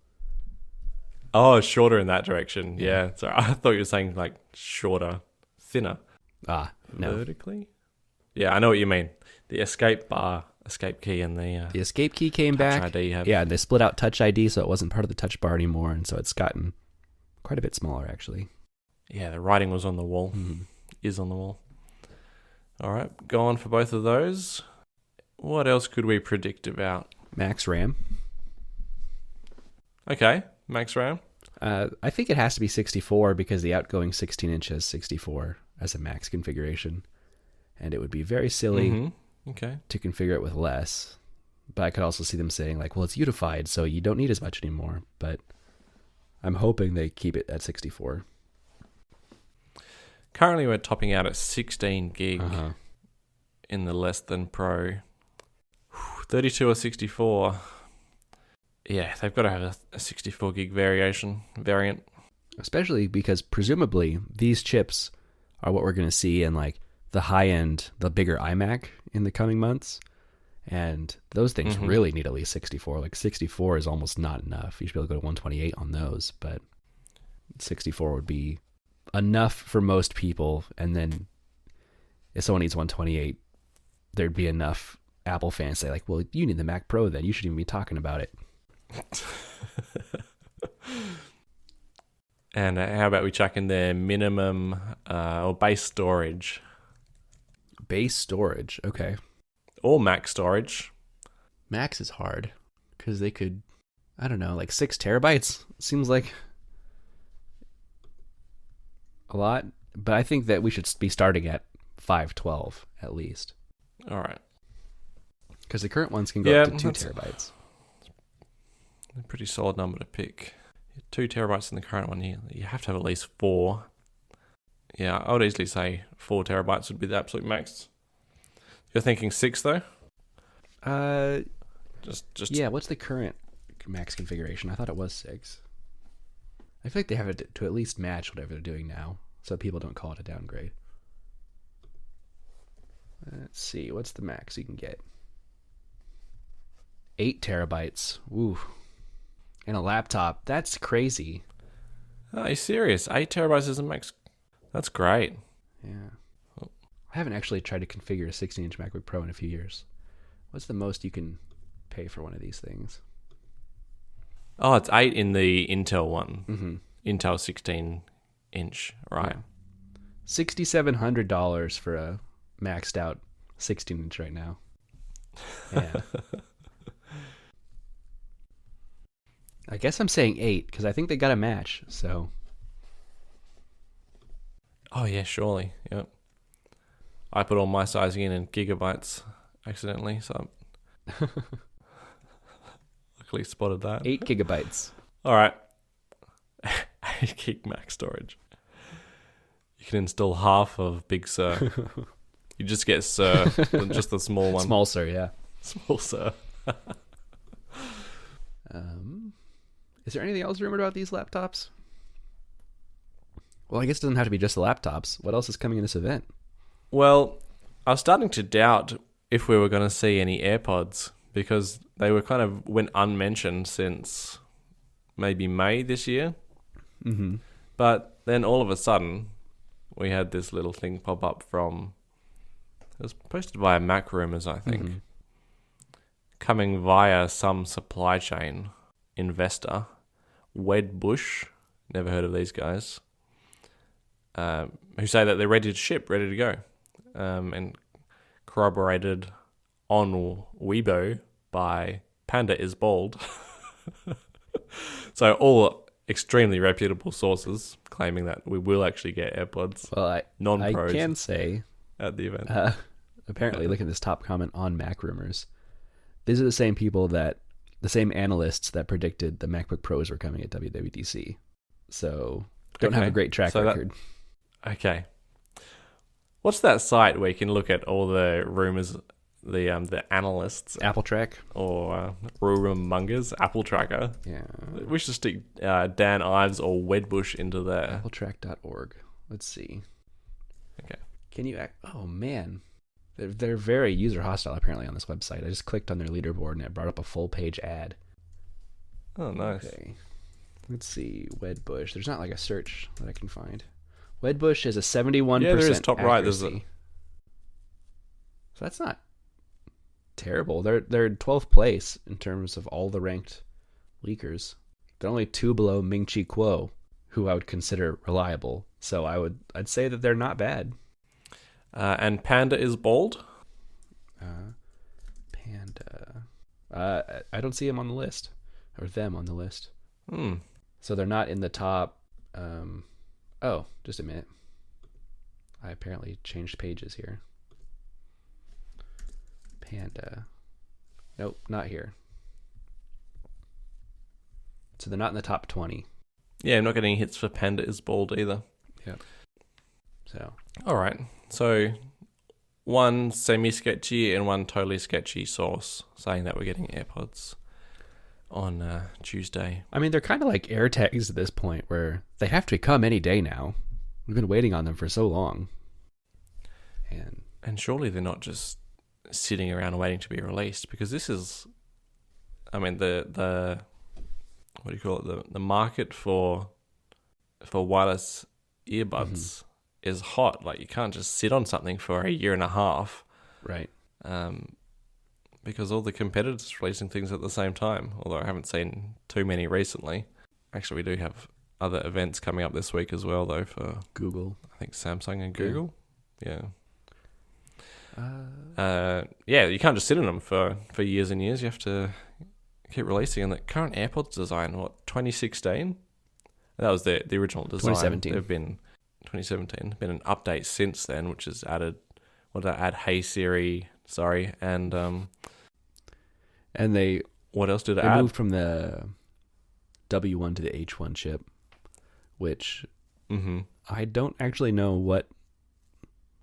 Oh, shorter in that direction. Yeah. Sorry, I thought you were saying like shorter, thinner. No. Vertically? Yeah, I know what you mean. The escape key, and the escape key came back. ID Yeah, and they split out Touch ID, so it wasn't part of the Touch Bar anymore, and so it's gotten quite a bit smaller, actually. Yeah, the writing was on the wall. Mm-hmm. Is on the wall. All right, go on for both of those. What else could we predict about? Max RAM. Okay, max RAM. I think it has to be 64 because the outgoing 16-inch has 64 as a max configuration. And it would be very silly to configure it with less. But I could also see them saying, like, well, it's unified, so you don't need as much anymore. But I'm hoping they keep it at 64. Currently, we're topping out at 16 gig in the less than Pro. 32 or 64. Yeah, they've got to have a 64 gig variant. Especially because presumably these chips are what we're going to see in like the high end, the bigger iMac in the coming months. And those things really need at least 64. Like 64 is almost not enough. You should be able to go to 128 on those, but 64 would be enough for most people. And then if someone needs 128, there'd be enough Apple fans say like, well, you need the Mac Pro then. You shouldn't even be talking about it. And how about we chuck in their minimum or base storage? Base storage, okay. Or max storage. Max is hard because they could, I don't know, like 6 terabytes seems like a lot. But I think that we should be starting at 512 at least. All right. Because the current ones can go up to 2 terabytes. A pretty solid number to pick. 2 terabytes in the current one, you have to have at least 4. Yeah, I would easily say 4 terabytes would be the absolute max. You're thinking 6 though? Just yeah. What's the current max configuration? I thought it was 6. I feel like they have it to at least match whatever they're doing now, so people don't call it a downgrade. Let's see, what's the max you can get? 8 terabytes. Ooh. And a laptop. That's crazy. Oh, are you serious? 8 terabytes is a max. That's great. Yeah. I haven't actually tried to configure a 16-inch MacBook Pro in a few years. What's the most you can pay for one of these things? Oh, it's 8 in the Intel one. Intel 16-inch, right? Yeah. $6,700 for a maxed out 16-inch right now. Yeah. I guess I'm saying 8 because I think they got a match. So Oh yeah, surely. Yep. I put all my sizing in gigabytes accidentally, so I luckily spotted that. 8 gigabytes. All right. 8 gig max storage. You can install half of Big Sur. You just get Sur, just the small one. Small Sur, yeah. Small Sur. Is there anything else rumored about these laptops? Well, I guess it doesn't have to be just the laptops. What else is coming in this event? Well, I was starting to doubt if we were going to see any AirPods because they were kind of went unmentioned since maybe May this year. Mm-hmm. But then all of a sudden, we had this little thing pop up from... It was posted by Mac Rumors, I think. Mm-hmm. Coming via some supply chain investor. Wedbush, never heard of these guys. Who say that they're ready to ship, ready to go. And corroborated on Weibo by Panda is Bald. So all extremely reputable sources claiming that we will actually get AirPods. Well, I can say at the event. Apparently, look at this top comment on Mac Rumors. These are the same people the same analysts that predicted the MacBook Pros were coming at WWDC. So don't have a great track record. Okay. What's that site where you can look at all the rumors, the analysts? Apple Track? Or rumor mongers? Apple Tracker. Yeah. We should stick Dan Ives or Wedbush into there. Appletrack.org. Let's see. Okay. Can you... Oh, man. They're very user hostile, apparently, on this website. I just clicked on their leaderboard, and it brought up a full-page ad. Oh, nice. Okay. Let's see. Wedbush. There's not like a search that I can find. Wedbush is a 71% yeah, there is top accuracy. right. There's So that's not terrible. They're in 12th place in terms of all the ranked leakers. They're only 2 below Ming-Chi Kuo, who I would consider reliable. So I'd say that they're not bad. And Panda is Bald? Panda. I don't see him on the list. Or them on the list. Hmm. So they're not in the top... Oh, just a minute. I apparently changed pages here. Panda. Nope, not here. So they're not in the top 20. Yeah, I'm not getting hits for Panda is Bald either. Yep. So. All right. So one semi-sketchy and one totally sketchy source saying that we're getting AirPods on Tuesday. I mean, they're kind of like AirTags at this point where they have to come any day now. We've been waiting on them for so long. And surely they're not just sitting around waiting to be released because this is, I mean, the what do you call it? The market for wireless earbuds is hot. Like you can't just sit on something for a year and a half. Right. Because all the competitors are releasing things at the same time, although I haven't seen too many recently. Actually, we do have other events coming up this week as well, though, for Google. I think Samsung and Google. Yeah. You can't just sit on them for years and years. You have to keep releasing. And the current AirPods design, 2016? That was the original design. 2017. They've been 2017. Been an update since then, which has added, Hey Siri, and they what else did it they add? moved from the W1 to the H1 chip, which I don't actually know what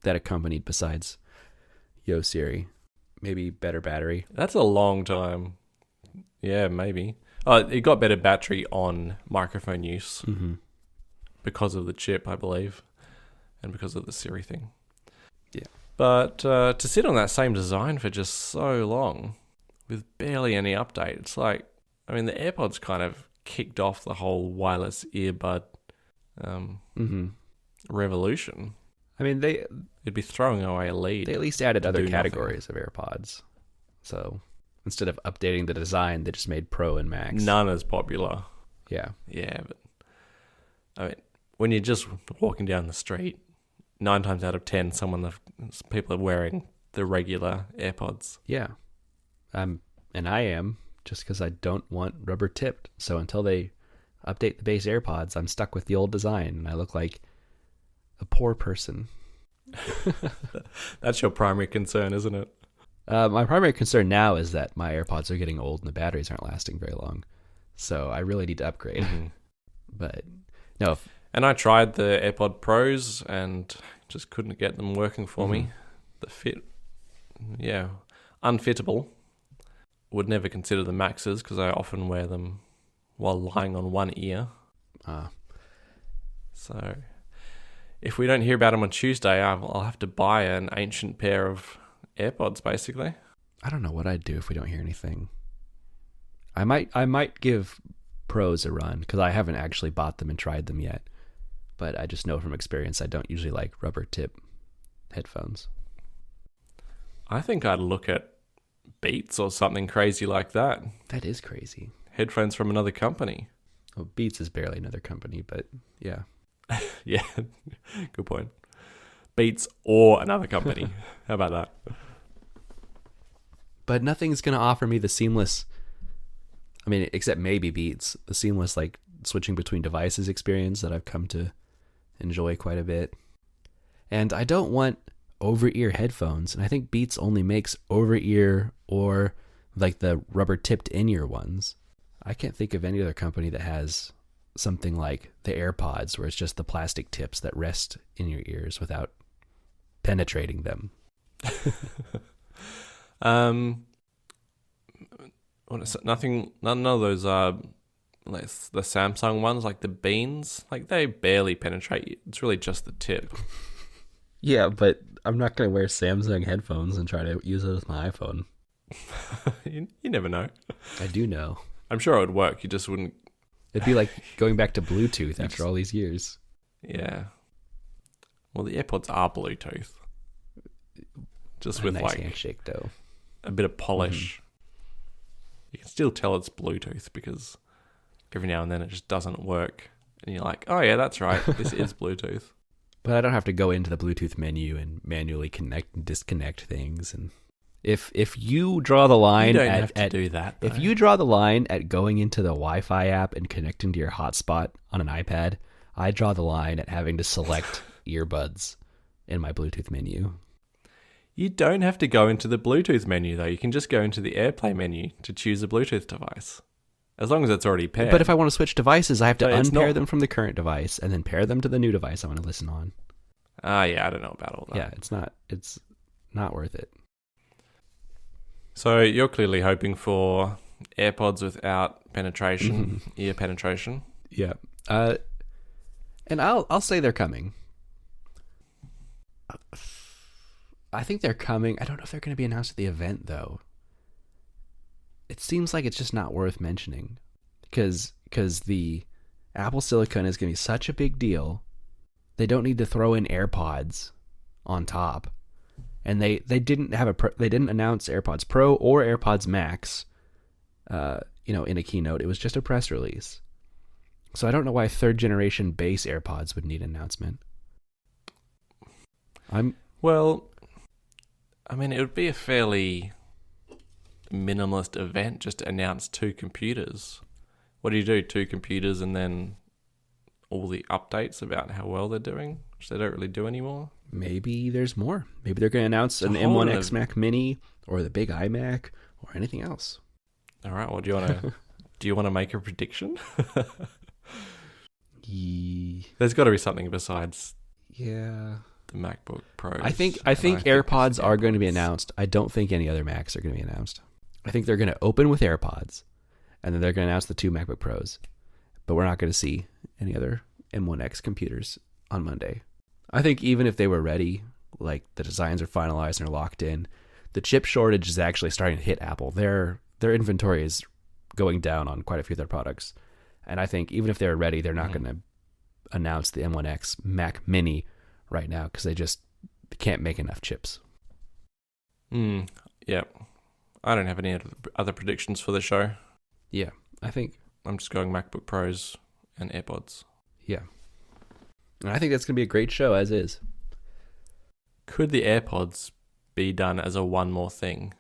that accompanied besides Yo Siri. Maybe better battery. That's a long time. Yeah, maybe. It got better battery on microphone use because of the chip, I believe, and because of the Siri thing. Yeah. But to sit on that same design for just so long with barely any update, it's like, I mean, the AirPods kind of kicked off the whole wireless earbud revolution. I mean, it'd be throwing away a lead. They at least added other categories of AirPods. So instead of updating the design, they just made Pro and Max. None as popular. Yeah. Yeah, but I mean, when you're just walking down the street, 9 times out of 10, people are wearing the regular AirPods. Yeah. And I am. just because I don't want rubber tipped. So until they update the base AirPods, I'm stuck with the old design, and I look like a poor person. That's your primary concern, isn't it? My primary concern now is that my AirPods are getting old and the batteries aren't lasting very long. So I really need to upgrade. Mm-hmm. But no. And I tried the AirPod Pros and just couldn't get them working for me. The fit, unfittable. Would never consider the Maxes because I often wear them while lying on one ear. So if we don't hear about them on Tuesday, I'll have to buy an ancient pair of AirPods, basically. I don't know what I'd do if we don't hear anything. I might give Pros a run because I haven't actually bought them and tried them yet. But I just know from experience I don't usually like rubber tip headphones. I think I'd look at Beats or something crazy like that. That is crazy. Headphones from another company. Well, Beats is barely another company, but yeah. Yeah, good point. Beats or another company. How about that? But nothing's going to offer me the seamless, except maybe Beats, the seamless like switching between devices experience that I've come to enjoy quite a bit. And I don't want over-ear headphones, and I think Beats only makes over-ear or like the rubber tipped in-ear ones. I can't think of any other company that has something like the AirPods where it's just the plastic tips that rest in your ears without penetrating them. None of those like the Samsung ones, like the Beans, like they barely penetrate you. It's really just the tip. Yeah, but I'm not going to wear Samsung headphones and try to use it with my iPhone. You never know. I do know. I'm sure it would work. You just wouldn't. It'd be like going back to Bluetooth after all these years. Yeah. Well, the AirPods are Bluetooth. Just with nice like handshake, though. A bit of polish. You can still tell it's Bluetooth because every now and then it just doesn't work. And you're like, oh yeah, that's right. This is Bluetooth. But I don't have to go into the Bluetooth menu and manually connect and disconnect things. And if you draw the line, you don't have to do that. Though. If you draw the line at going into the Wi-Fi app and connecting to your hotspot on an iPad, I draw the line at having to select earbuds in my Bluetooth menu. You don't have to go into the Bluetooth menu though. You can just go into the AirPlay menu to choose a Bluetooth device. As long as it's already paired. But if I want to switch devices, I have to unpair them from the current device and then pair them to the new device I want to listen on. Yeah, I don't know about all that. Yeah, it's not worth it. So you're clearly hoping for AirPods without penetration, ear penetration. Yeah. And I'll say they're coming. I think they're coming. I don't know if they're going to be announced at the event though. It seems like it's just not worth mentioning because the Apple Silicon is going to be such a big deal. They don't need to throw in AirPods on top, and they didn't announce AirPods Pro or AirPods Max, in a keynote. It was just a press release. So I don't know why third generation base AirPods would need an announcement. It would be a fairly minimalist event just to announce two computers. What do you do? Two computers and then all the updates about how well they're doing, which they don't really do anymore. Maybe there's more. Maybe they're going to announce an M1X Mac Mini or the big iMac or anything else. All right. Well, do you want to make a prediction? There's got to be something besides. Yeah. The MacBook Pros. I think AirPods are going to be announced. I don't think any other Macs are going to be announced. I think they're going to open with AirPods, and then they're going to announce the two MacBook Pros. But we're not going to see any other M1X computers on Monday. I think even if they were ready, like the designs are finalized and are locked in, the chip shortage is actually starting to hit Apple. Their inventory is going down on quite a few of their products. And I think even if they're ready, they're not going to announce the M1X Mac Mini right now because they just can't make enough chips. Yeah. I don't have any other predictions for the show. Yeah, I think I'm just going MacBook Pros and AirPods. Yeah. And I think that's going to be a great show as is. Could the AirPods be done as a one more thing?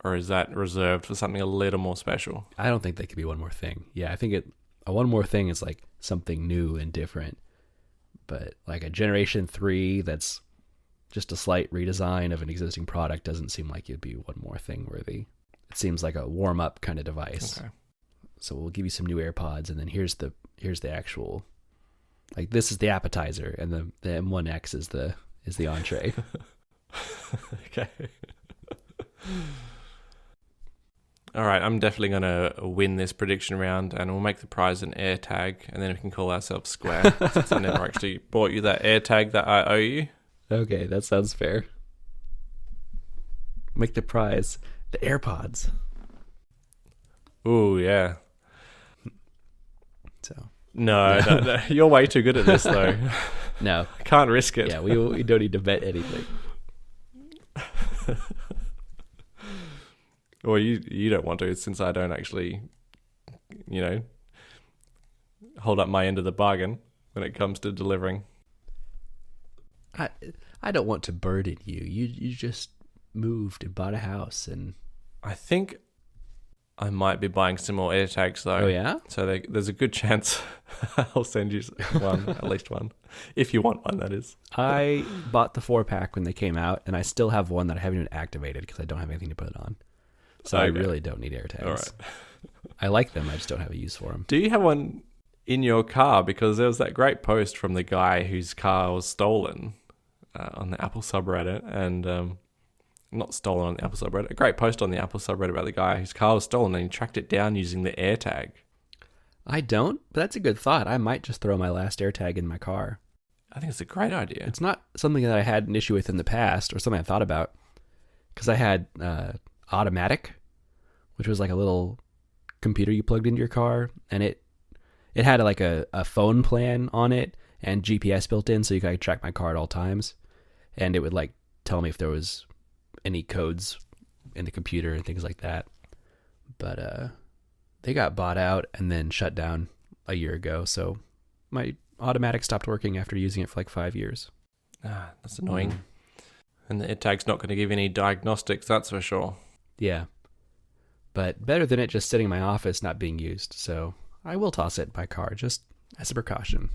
Or is that reserved for something a little more special? I don't think they could be one more thing. Yeah, I think a one more thing is like something new and different. But like a Generation 3 that's just a slight redesign of an existing product doesn't seem like it'd be one more thing worthy. It seems like a warm-up kind of device. Okay. So we'll give you some new AirPods, and then here's the actual, like, this is the appetizer, and the M1X is the entree. Okay. All right, I'm definitely going to win this prediction round, and we'll make the prize an AirTag, and then we can call ourselves square, since I never actually bought you that AirTag that I owe you. Okay, that sounds fair. Make the prize the AirPods. Ooh, yeah. So No, you're way too good at this, though. No. I can't risk it. Yeah, we don't need to bet anything. Well, you don't want to, since I don't actually, hold up my end of the bargain when it comes to delivering. I don't want to burden you. You just moved and bought a house, and I think I might be buying some more AirTags, though. Oh yeah? So there's a good chance I'll send you one, at least one, if you want one, that is. I bought the 4-pack when they came out, and I still have one that I haven't even activated because I don't have anything to put it on. So okay. I really don't need AirTags. All right. I like them. I just don't have a use for them. Do you have one in your car? Because there was that great post from the guy whose car was stolen on the Apple subreddit, and not stolen on the Apple subreddit. A great post on the Apple subreddit about the guy whose car was stolen, and he tracked it down using the AirTag. I don't, but that's a good thought. I might just throw my last AirTag in my car. I think it's a great idea. It's not something that I had an issue with in the past, or something I thought about, because I had Automatic, which was like a little computer you plugged into your car, and it had like a phone plan on it and GPS built in, so you could track my car at all times, and it would like tell me if there was any codes in the computer and things like that. But they got bought out and then shut down a year ago, so my Automatic stopped working after using it for like 5 years. That's annoying. And the AirTag's not going to give any diagnostics, that's for sure. Yeah, but better than it just sitting in my office not being used, so I will toss it in my car just as a precaution.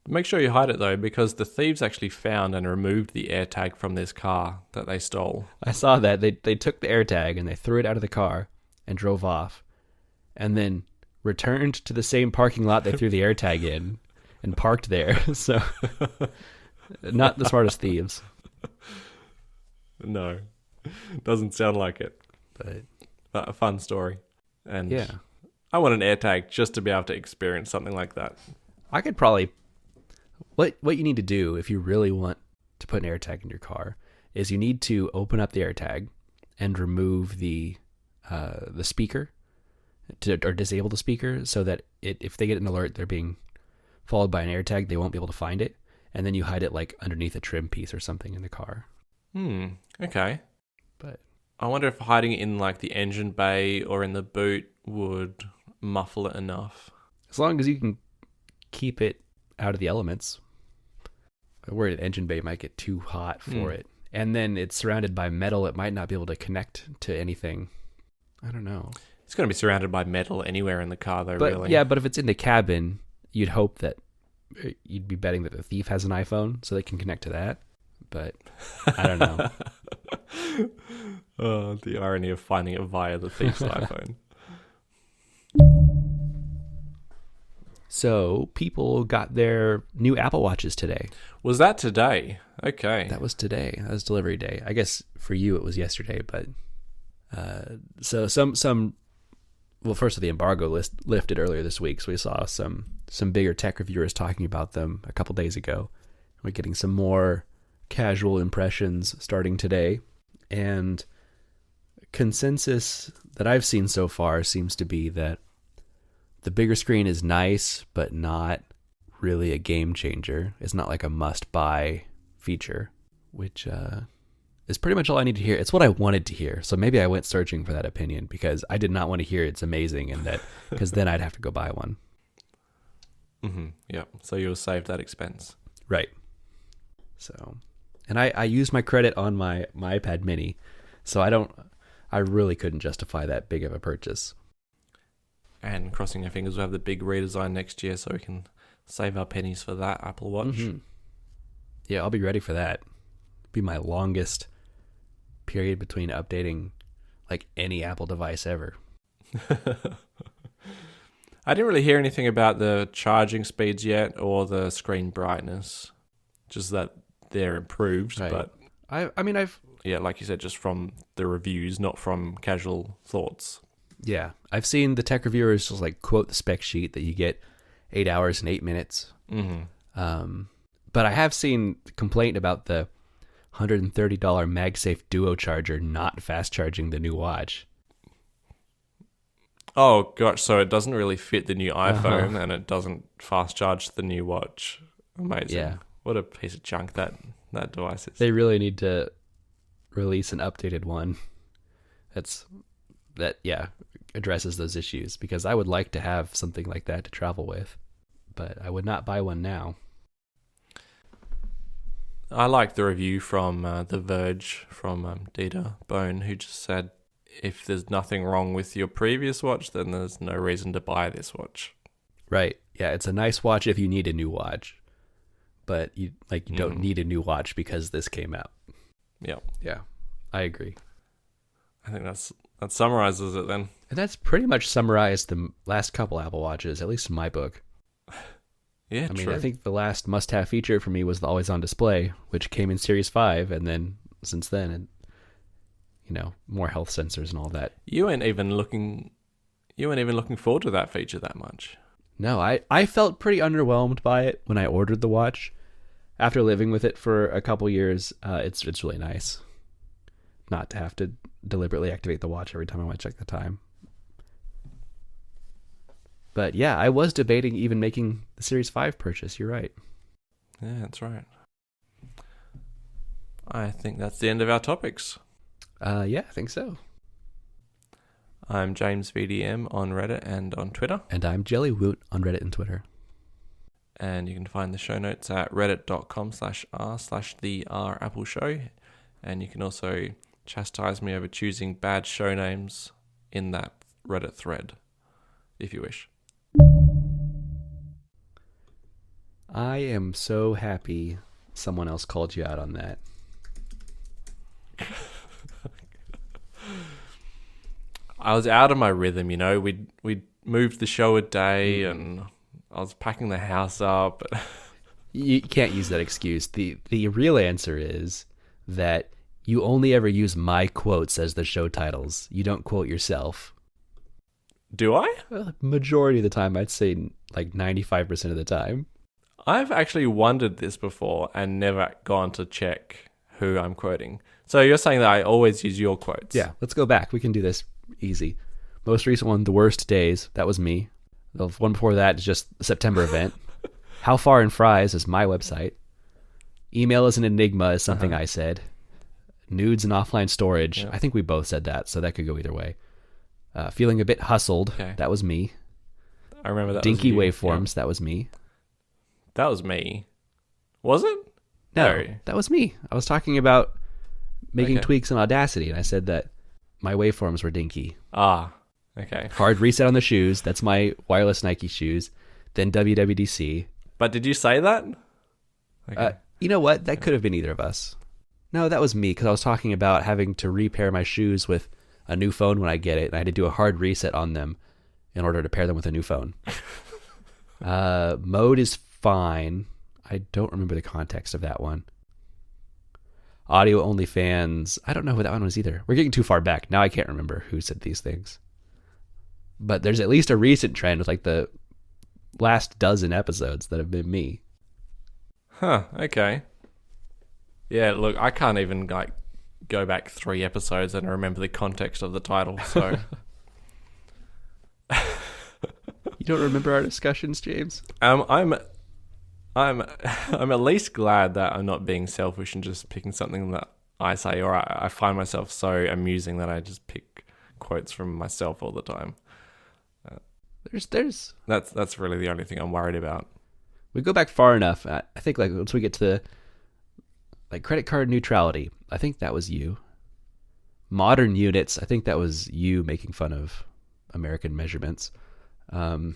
Make sure you hide it, though, because the thieves actually found and removed the AirTag from this car that they stole. I saw that. They took the AirTag and they threw it out of the car and drove off, and then returned to the same parking lot they threw the AirTag in and parked there. So, not the smartest thieves. No, doesn't sound like it. But a fun story. And yeah, I want an AirTag just to be able to experience something like that. I could probably... What you need to do if you really want to put an AirTag in your car is you need to open up the AirTag and remove the speaker or disable the speaker, so that if they get an alert they're being followed by an AirTag, they won't be able to find it, and then you hide it like underneath a trim piece or something in the car. Okay. But I wonder if hiding it in like the engine bay or in the boot would muffle it enough. As long as you can keep it out of the elements. I'm worried an engine bay might get too hot for it. And then it's surrounded by metal. It might not be able to connect to anything. I don't know. It's going to be surrounded by metal anywhere in the car, though, really. Yeah, but if it's in the cabin, you'd hope that you'd be betting that the thief has an iPhone so they can connect to that. But I don't know. Oh, the irony of finding it via the thief's iPhone. So people got their new Apple Watches today. Was that today? Okay. That was today. That was delivery day. I guess for you it was yesterday, but so some well, first the embargo lifted earlier this week, so we saw some bigger tech reviewers talking about them a couple days ago. We're getting some more casual impressions starting today, and consensus that I've seen so far seems to be that the bigger screen is nice, but not really a game changer. It's not like a must-buy feature, which is pretty much all I need to hear. It's what I wanted to hear, so maybe I went searching for that opinion because I did not want to hear it's amazing, and that because then I'd have to go buy one. Yeah, so you'll save that expense. Right. So, and I use my credit on my iPad mini, so I don't I really couldn't justify that big of a purchase. And crossing our fingers, we'll have the big redesign next year so we can save our pennies for that Apple Watch. Mm-hmm. Yeah, I'll be ready for that. Be my longest period between updating like any Apple device ever. I didn't really hear anything about the charging speeds yet or the screen brightness. Just that they're improved, Right. but I've like you said, just from the reviews, not from casual thoughts. I've seen the tech reviewers just like quote the spec sheet that you get 8 hours and 8 minutes. Mm-hmm. But I have seen complaint about the $130 MagSafe Duo charger not fast charging the new watch. Oh gosh, so it doesn't really fit the new iPhone and it doesn't fast charge the new watch. Amazing. Yeah. What a piece of junk that device is. They really need to release an updated one that addresses those issues, because I would like to have something like that to travel with, but I would not buy one now. I like the review from The Verge from Dieter Bone, who just said, if there's nothing wrong with your previous watch, then there's no reason to buy this watch. Right. Yeah, it's a nice watch if you need a new watch, but you don't need a new watch because this came out. Yeah. Yeah, I agree. I think that summarizes it then. And that's pretty much summarized the last couple Apple Watches, at least in my book. Yeah, I mean, true. I think the last must-have feature for me was the always-on display, which came in Series 5, and then since then, and more health sensors and all that. You weren't even looking forward to that feature that much. No, I felt pretty underwhelmed by it when I ordered the watch. After living with it for a couple years, it's really nice not to have to deliberately activate the watch every time I want to check the time. But yeah, I was debating even making the Series 5 purchase. You're right. Yeah, that's right. I think that's the end of our topics. Yeah, I think so. I'm James VDM on Reddit and on Twitter. And I'm Jellywoot on Reddit and Twitter. And you can find the show notes at reddit.com/r/the_r_apple_show. And you can also chastise me over choosing bad show names in that Reddit thread, if you wish. I am so happy someone else called you out on that. I was out of my rhythm, We'd moved the show a day and I was packing the house up. You can't use that excuse. The real answer is that you only ever use my quotes as the show titles. You don't quote yourself. Do I? Well, majority of the time, I'd say like 95% of the time. I've actually wondered this before and never gone to check who I'm quoting. So you're saying that I always use your quotes? Yeah, let's go back. We can do this easy. Most recent one, The Worst Days. That was me. The one before that is just the September event. How Far in Fries is my website. Email is an enigma is something I said. Nudes and offline storage. Yeah. I think we both said that, so that could go either way. Feeling a bit hustled. Okay. That was me. I remember that. Dinky was you. waveforms. That was me. That was me. Was it? No, that was me. I was talking about making tweaks in Audacity, and I said that my waveforms were dinky. Ah, okay. Hard reset on the shoes. That's my wireless Nike shoes. Then WWDC. But did you say that? Okay. You know what? That could have been either of us. No, that was me, because I was talking about having to repair my shoes with a new phone when I get it, and I had to do a hard reset on them in order to pair them with a new phone. Mode is fine. I don't remember the context of that one. Audio only fans. I don't know who that one was either. We're getting too far back. Now I can't remember who said these things. But there's at least a recent trend with like the last dozen episodes that have been me. Huh, okay. Yeah, look, I can't even go back 3 episodes and remember the context of the title, so... You don't remember our discussions, James? I'm at least glad that I'm not being selfish and just picking something that I say, or I find myself so amusing that I just pick quotes from myself all the time. There's That's really the only thing I'm worried about. We go back far enough. I think like once we get to the credit card neutrality, I think that was you. modern units. I think that was you making fun of American measurements. No.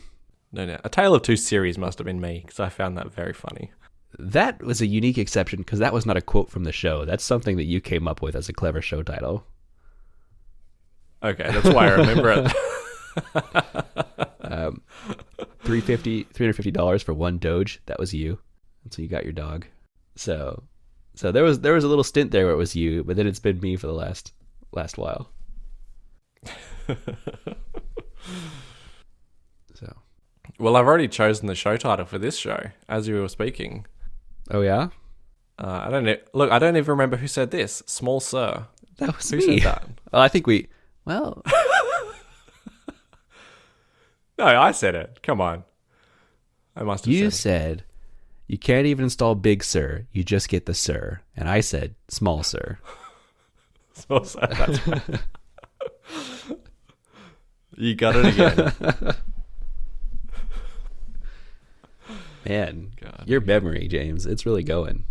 A Tale of Two series must have been me, because I found that very funny. That was a unique exception because that was not a quote from the show. That's something that you came up with as a clever show title. Okay, that's why I remember it. $350 for one Doge. That was you. That's when you got your dog. So there was a little stint there where it was you, but then it's been me for the last while. So, well, I've already chosen the show title for this show as you were speaking. Oh yeah. I don't know. Look, I don't even remember who said this. Small Sur. That was who me. said that? Well, I think we. Well. No, I said it. Come on. I must have You said said you can't even install Big Sur. You just get the Sur. And I said Small Sur. Small Sur. That's right. You got it again. Man, God, your memory, James, it's really going.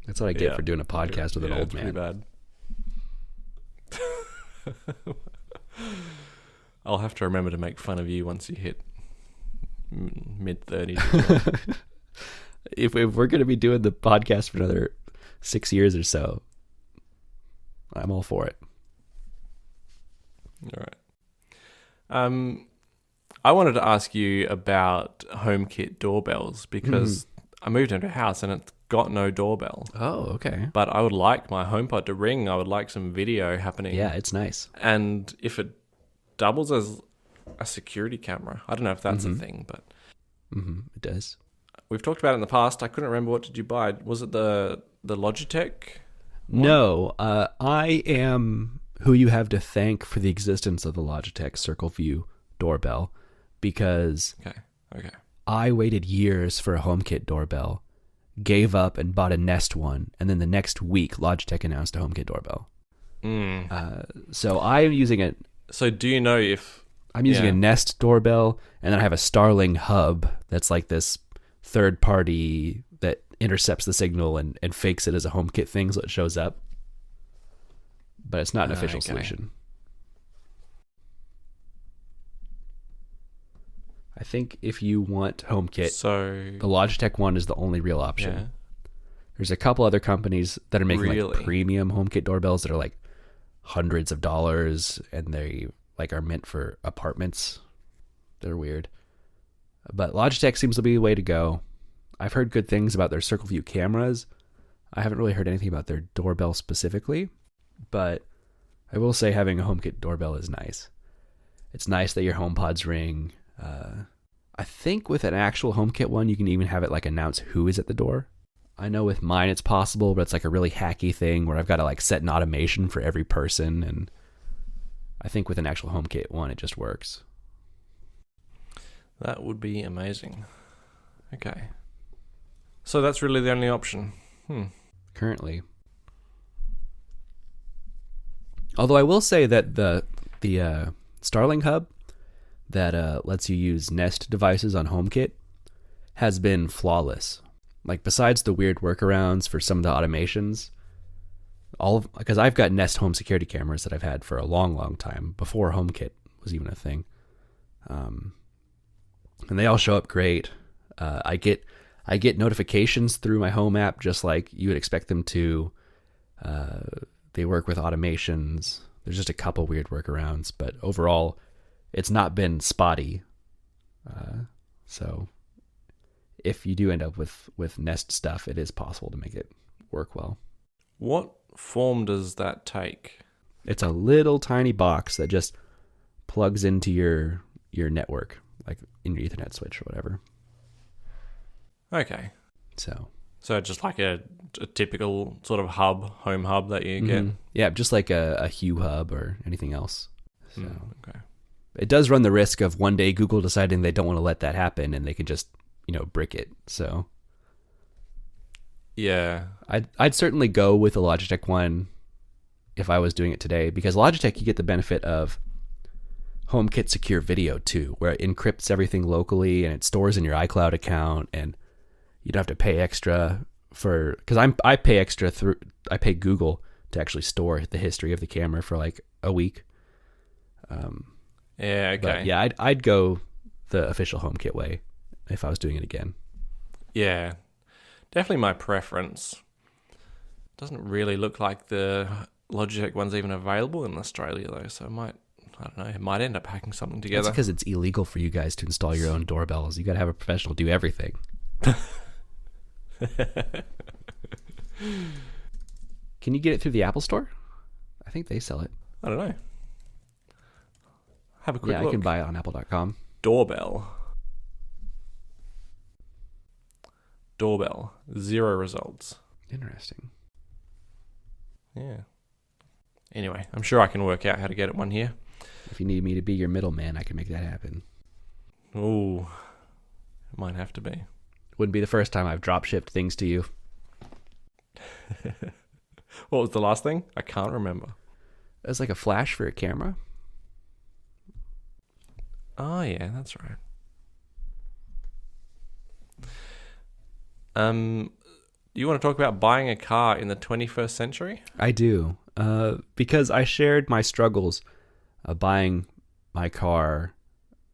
That's what I get for doing a podcast with an old man. Pretty bad. I'll have to remember to make fun of you once you hit mid-30s. If we're going to be doing the podcast for another 6 years or so, I'm all for it. All right. I wanted to ask you about HomeKit doorbells because I moved into a house and it's got no doorbell. Oh, okay. But I would like my HomePod to ring. I would like some video happening. Yeah, it's nice. And if it doubles as a security camera, I don't know if that's a thing, but It does. we've talked about it in the past. I couldn't remember, what did you buy? Was it the Logitech one? No, I am who you have to thank for the existence of the Logitech Circle View doorbell because Okay. I waited years for a HomeKit doorbell, gave up and bought a Nest one, and then the next week Logitech announced a HomeKit doorbell. So I'm using it. So do you know if... I'm using a Nest doorbell, and then I have a Starling hub that's like this third party that intercepts the signal and fakes it as a HomeKit thing so it shows up. But it's not an official solution. I think if you want HomeKit, the Logitech one is the only real option. Yeah. There's a couple other companies that are making Really? like premium HomeKit doorbells that are like hundreds of dollars, and they like are meant for apartments. They're weird. But Logitech seems to be the way to go. I've heard good things about their Circle View cameras. I haven't really heard anything about their doorbell specifically, but I will say having a HomeKit doorbell is nice. It's nice that your HomePods ring. I think with an actual HomeKit one, you can even have it like announce who is at the door. I know with mine it's possible, but it's like a really hacky thing where I've got to like set an automation for every person, and I think with an actual HomeKit one, it just works. That would be amazing. Okay. So that's really the only option. Currently. Although I will say that the Starling hub that lets you use Nest devices on HomeKit has been flawless. Like besides the weird workarounds for some of the automations, because I've got Nest home security cameras that I've had for a long, long time before HomeKit was even a thing, and they all show up great. I get notifications through my home app just like you would expect them to. They work with automations. There's just a couple weird workarounds, but overall, it's not been spotty. So if you do end up with Nest stuff, it is possible to make it work well. What form does that take? It's a little tiny box that just plugs into your network, like in your Ethernet switch or whatever. Okay. So just like a typical sort of home hub that you get? Yeah, just like a Hue hub or anything else. So Okay. it does run the risk of one day Google deciding they don't want to let that happen and they can just, brick it. So yeah, I'd certainly go with the Logitech one if I was doing it today, because Logitech, you get the benefit of HomeKit secure video too, where it encrypts everything locally and it stores in your iCloud account, and you don't have to pay extra because I pay Google to actually store the history of the camera for like a week. Yeah, okay. But yeah, I'd go the official HomeKit way if I was doing it again. Yeah, definitely my preference. Doesn't really look like the Logitech one's even available in Australia though, so I don't know, it might end up hacking something together. That's because it's illegal for you guys to install your own doorbells. You got to have a professional do everything. Can you get it through the Apple Store? I think they sell it. I don't know. Have a quick look. I can buy it on apple.com. Doorbell. 0 results. Interesting. Yeah. Anyway, I'm sure I can work out how to get one here. If you need me to be your middleman, I can make that happen. Ooh. It might have to be. Wouldn't be the first time I've drop shipped things to you. What was the last thing? I can't remember. It was like a flash for a camera. Oh, yeah, that's right. You want to talk about buying a car in the 21st century? I do. Because I shared my struggles of buying my car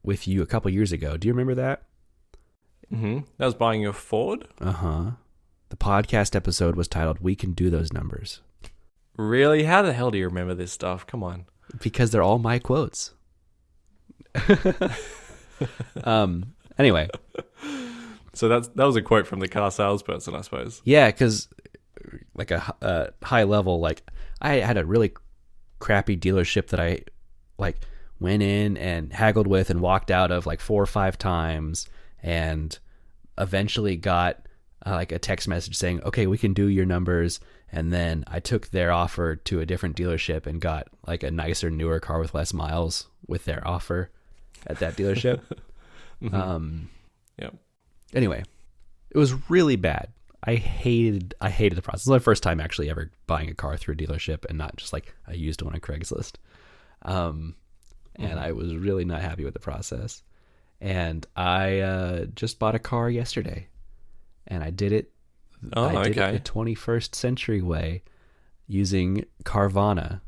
with you a couple years ago. Do you remember that? Mm-hmm. That was buying your Ford? Uh-huh. The podcast episode was titled, We Can Do Those Numbers. Really? How the hell do you remember this stuff? Come on. Because they're all my quotes. Anyway. So that was a quote from the car salesperson, I suppose. Yeah, because like a high level, like I had a really crappy dealership that I like went in and haggled with and walked out of like 4 or 5 times, and eventually got like a text message saying, okay, we can do your numbers. And then I took their offer to a different dealership and got like a nicer, newer car with less miles with their offer at that dealership. Mm-hmm. Yep. Anyway, it was really bad. I hated the process. It was my first time actually ever buying a car through a dealership and not just like I used one on Craigslist. And I was really not happy with the process. And I just bought a car yesterday, and I did it. I did it the 21st century way using Carvana.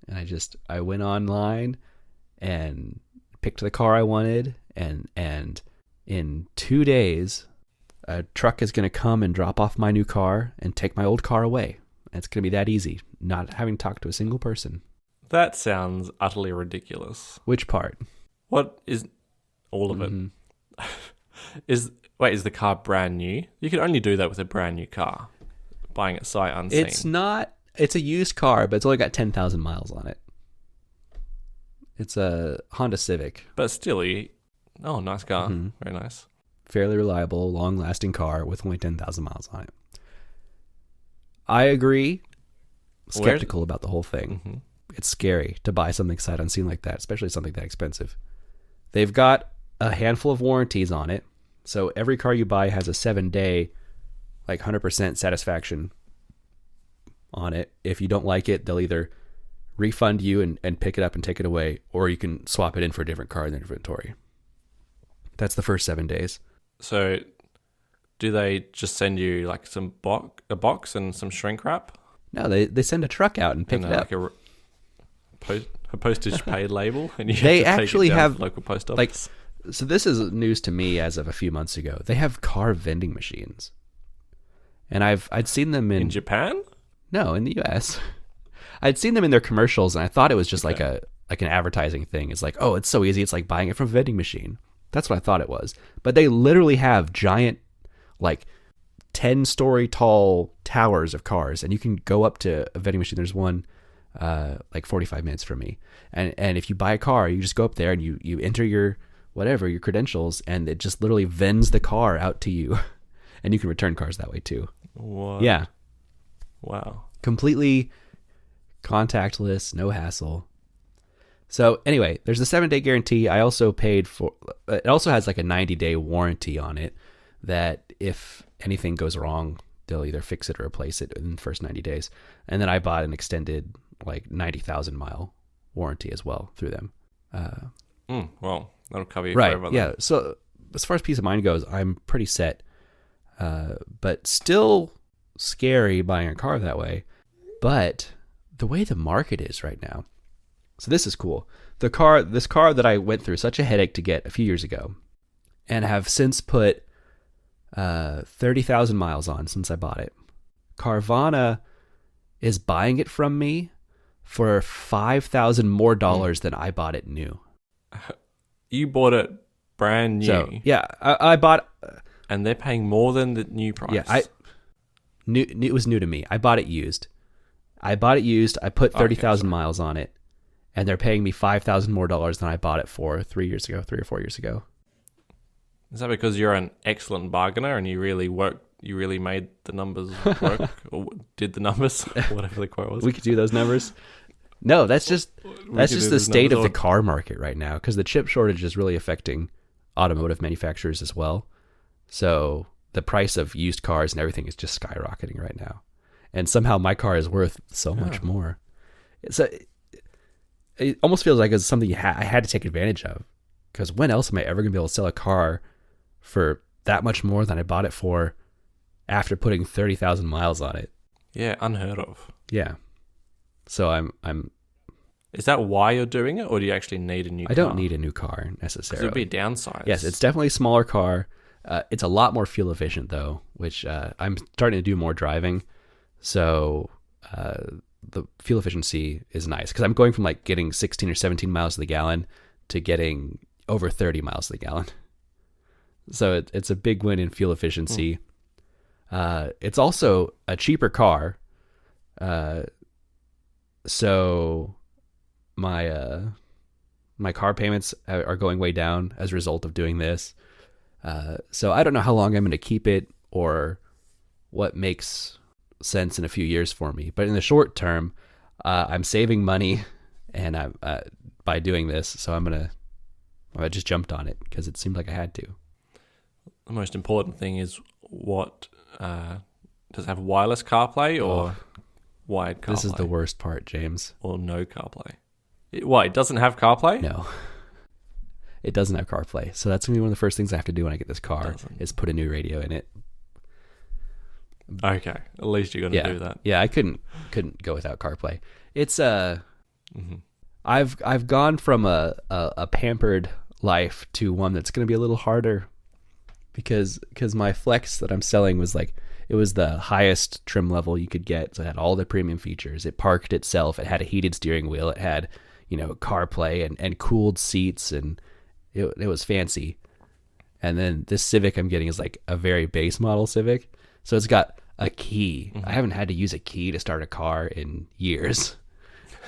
And I went online and picked the car I wanted, and in 2 days, a truck is going to come and drop off my new car and take my old car away. It's going to be that easy, not having talked to a single person. That sounds utterly ridiculous. Which part? What is all of it? Is the car brand new? You can only do that with a brand new car, buying it sight unseen. It's a used car, but it's only got 10,000 miles on it. It's a Honda Civic. But still, nice car. Mm-hmm. Very nice. Fairly reliable, long-lasting car with only 10,000 miles on it. I agree. Skeptical about the whole thing. Mm-hmm. It's scary to buy something sight unseen like that, especially something that expensive. They've got a handful of warranties on it. So every car you buy has a 7-day, like 100% satisfaction on it. If you don't like it, they'll either refund you and pick it up and take it away, or you can swap it in for a different car in their inventory. That's the first 7 days. So do they just send you like a box and some shrink wrap? No, they send a truck out and pick it up. Like a postage paid label, and they actually have to the local post office. So this is news to me as of a few months ago. They have car vending machines, and I'd seen them in Japan. No, in the U.S. I'd seen them in their commercials, and I thought it was just like an advertising thing. It's like, oh, it's so easy. It's like buying it from a vending machine. That's what I thought it was. But they literally have giant, like 10-story tall towers of cars, and you can go up to a vending machine. There's one like 45 minutes from me, and if you buy a car, you just go up there and you enter your credentials, and it just literally vends the car out to you, and you can return cars that way too. What? Yeah. Wow. Completely contactless, no hassle. So anyway, there's a 7-day guarantee. I also paid for, it also has like a 90-day warranty on it, that if anything goes wrong, they'll either fix it or replace it in the first 90 days. And then I bought an extended like 90,000 mile warranty as well through them. Well, that'll cover you right, forever. Yeah. So as far as peace of mind goes, I'm pretty set. But still scary buying a car that way. But the way the market is right now, so this is cool. This car that I went through such a headache to get a few years ago, and have since put 30,000 miles on since I bought it. Carvana is buying it from me for $5,000 more than I bought it new. You bought it brand new. So, yeah, I bought... and they're paying more than the new price. Yeah, it was new to me. I bought it used. I put 30,000 miles on it, and they're paying me $5,000 more than I bought it for 3 or 4 years ago. Is that because you're an excellent bargainer and you really made the numbers work, or did the numbers, whatever the quote was? We could do those numbers. No, that's just the state of the car market right now, because the chip shortage is really affecting automotive manufacturers as well. So the price of used cars and everything is just skyrocketing right now. And somehow my car is worth so much more. It almost feels like it's something I had to take advantage of. Because when else am I ever going to be able to sell a car for that much more than I bought it for after putting 30,000 miles on it? Yeah, unheard of. Yeah. So I'm. Is that why you're doing it, or do you actually need a new car? I don't need a new car necessarily. It would be a downside. Yes, it's definitely a smaller car. It's a lot more fuel efficient though, which I'm starting to do more driving. So the fuel efficiency is nice because I'm going from like getting 16 or 17 miles to the gallon to getting over 30 miles to the gallon. So it's a big win in fuel efficiency. It's also a cheaper car. So my car payments are going way down as a result of doing this. So I don't know how long I'm going to keep it or what makes sense in a few years for me. But in the short term, I'm saving money and I'm by doing this. So I just jumped on it because it seemed like I had to. The most important thing is what does it have wireless CarPlay or wired CarPlay? This is the worst part, James. Or no CarPlay. It doesn't have CarPlay? No. It doesn't have CarPlay. So that's going to be one of the first things I have to do when I get this car is put a new radio in it. Okay. At least you're going to do that. Yeah, I couldn't go without CarPlay. It's I've gone from a pampered life to one that's going to be a little harder because my Flex that I'm selling was like, it was the highest trim level you could get. So it had all the premium features. It parked itself. It had a heated steering wheel. It had, CarPlay and cooled seats, and it was fancy. And then this Civic I'm getting is like a very base model Civic. So it's got a key. I haven't had to use a key to start a car in years.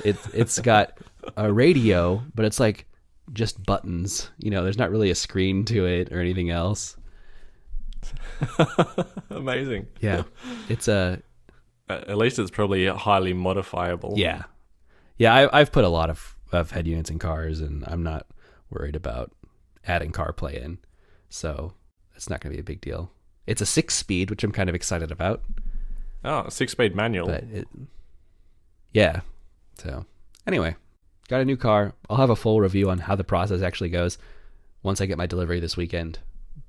It's got a radio, but it's like just buttons. There's not really a screen to it or anything else. Amazing. Yeah. It's at least it's probably highly modifiable. Yeah. I've put a lot of head units in cars, and I'm not worried about adding CarPlay in. So it's not going to be a big deal. It's a 6-speed, which I'm kind of excited about. Oh, a 6-speed manual. But yeah. So anyway, got a new car. I'll have a full review on how the process actually goes once I get my delivery this weekend.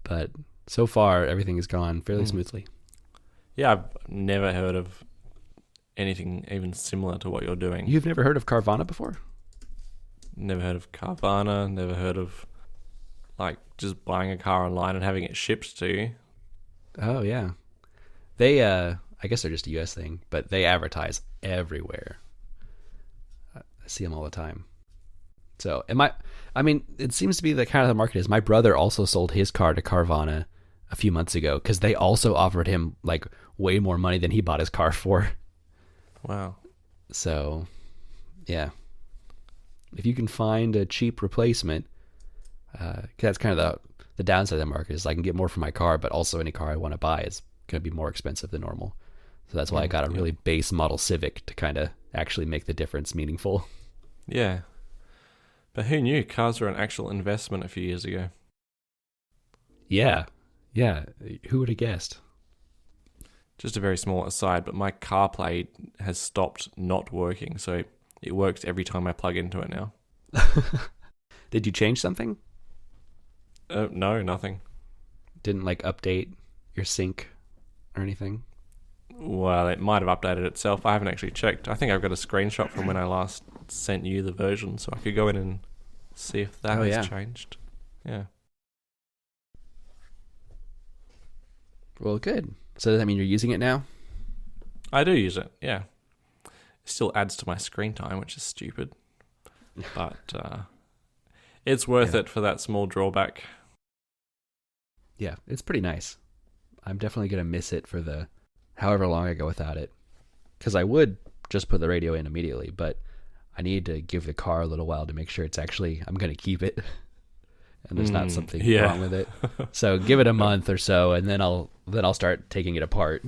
But so far, everything has gone fairly smoothly. Yeah, I've never heard of anything even similar to what you're doing. You've never heard of Carvana before? Never heard of Carvana. Never heard of just buying a car online and having it shipped to you. Oh yeah, they I guess they're just a US thing, but they advertise everywhere. I see them all the time. So it seems to be the kind of the market is. My brother also sold his car to Carvana a few months ago because they also offered him like way more money than he bought his car for. Wow. So yeah, if you can find a cheap replacement, that's kind of the downside of the market is I can get more for my car, but also any car I want to buy is going to be more expensive than normal. So that's why I got a really base model Civic to kind of actually make the difference meaningful. Yeah. But who knew cars were an actual investment a few years ago? Yeah. Who would have guessed? Just a very small aside, but my CarPlay has stopped not working, so it works every time I plug into it now. Did you change something? No, nothing. Didn't update your sync or anything? Well, it might have updated itself. I haven't actually checked. I think I've got a screenshot from when I last sent you the version, so I could go in and see if that has changed. Yeah. Well, good. So does that mean you're using it now? I do use it, yeah. It still adds to my screen time, which is stupid. But it's worth it for that small drawback. Yeah, it's pretty nice. I'm definitely going to miss it for the however long I go without it. Because I would just put the radio in immediately, but I need to give the car a little while to make sure it's actually, I'm going to keep it. And there's not something wrong with it. So give it a month or so, and then I'll start taking it apart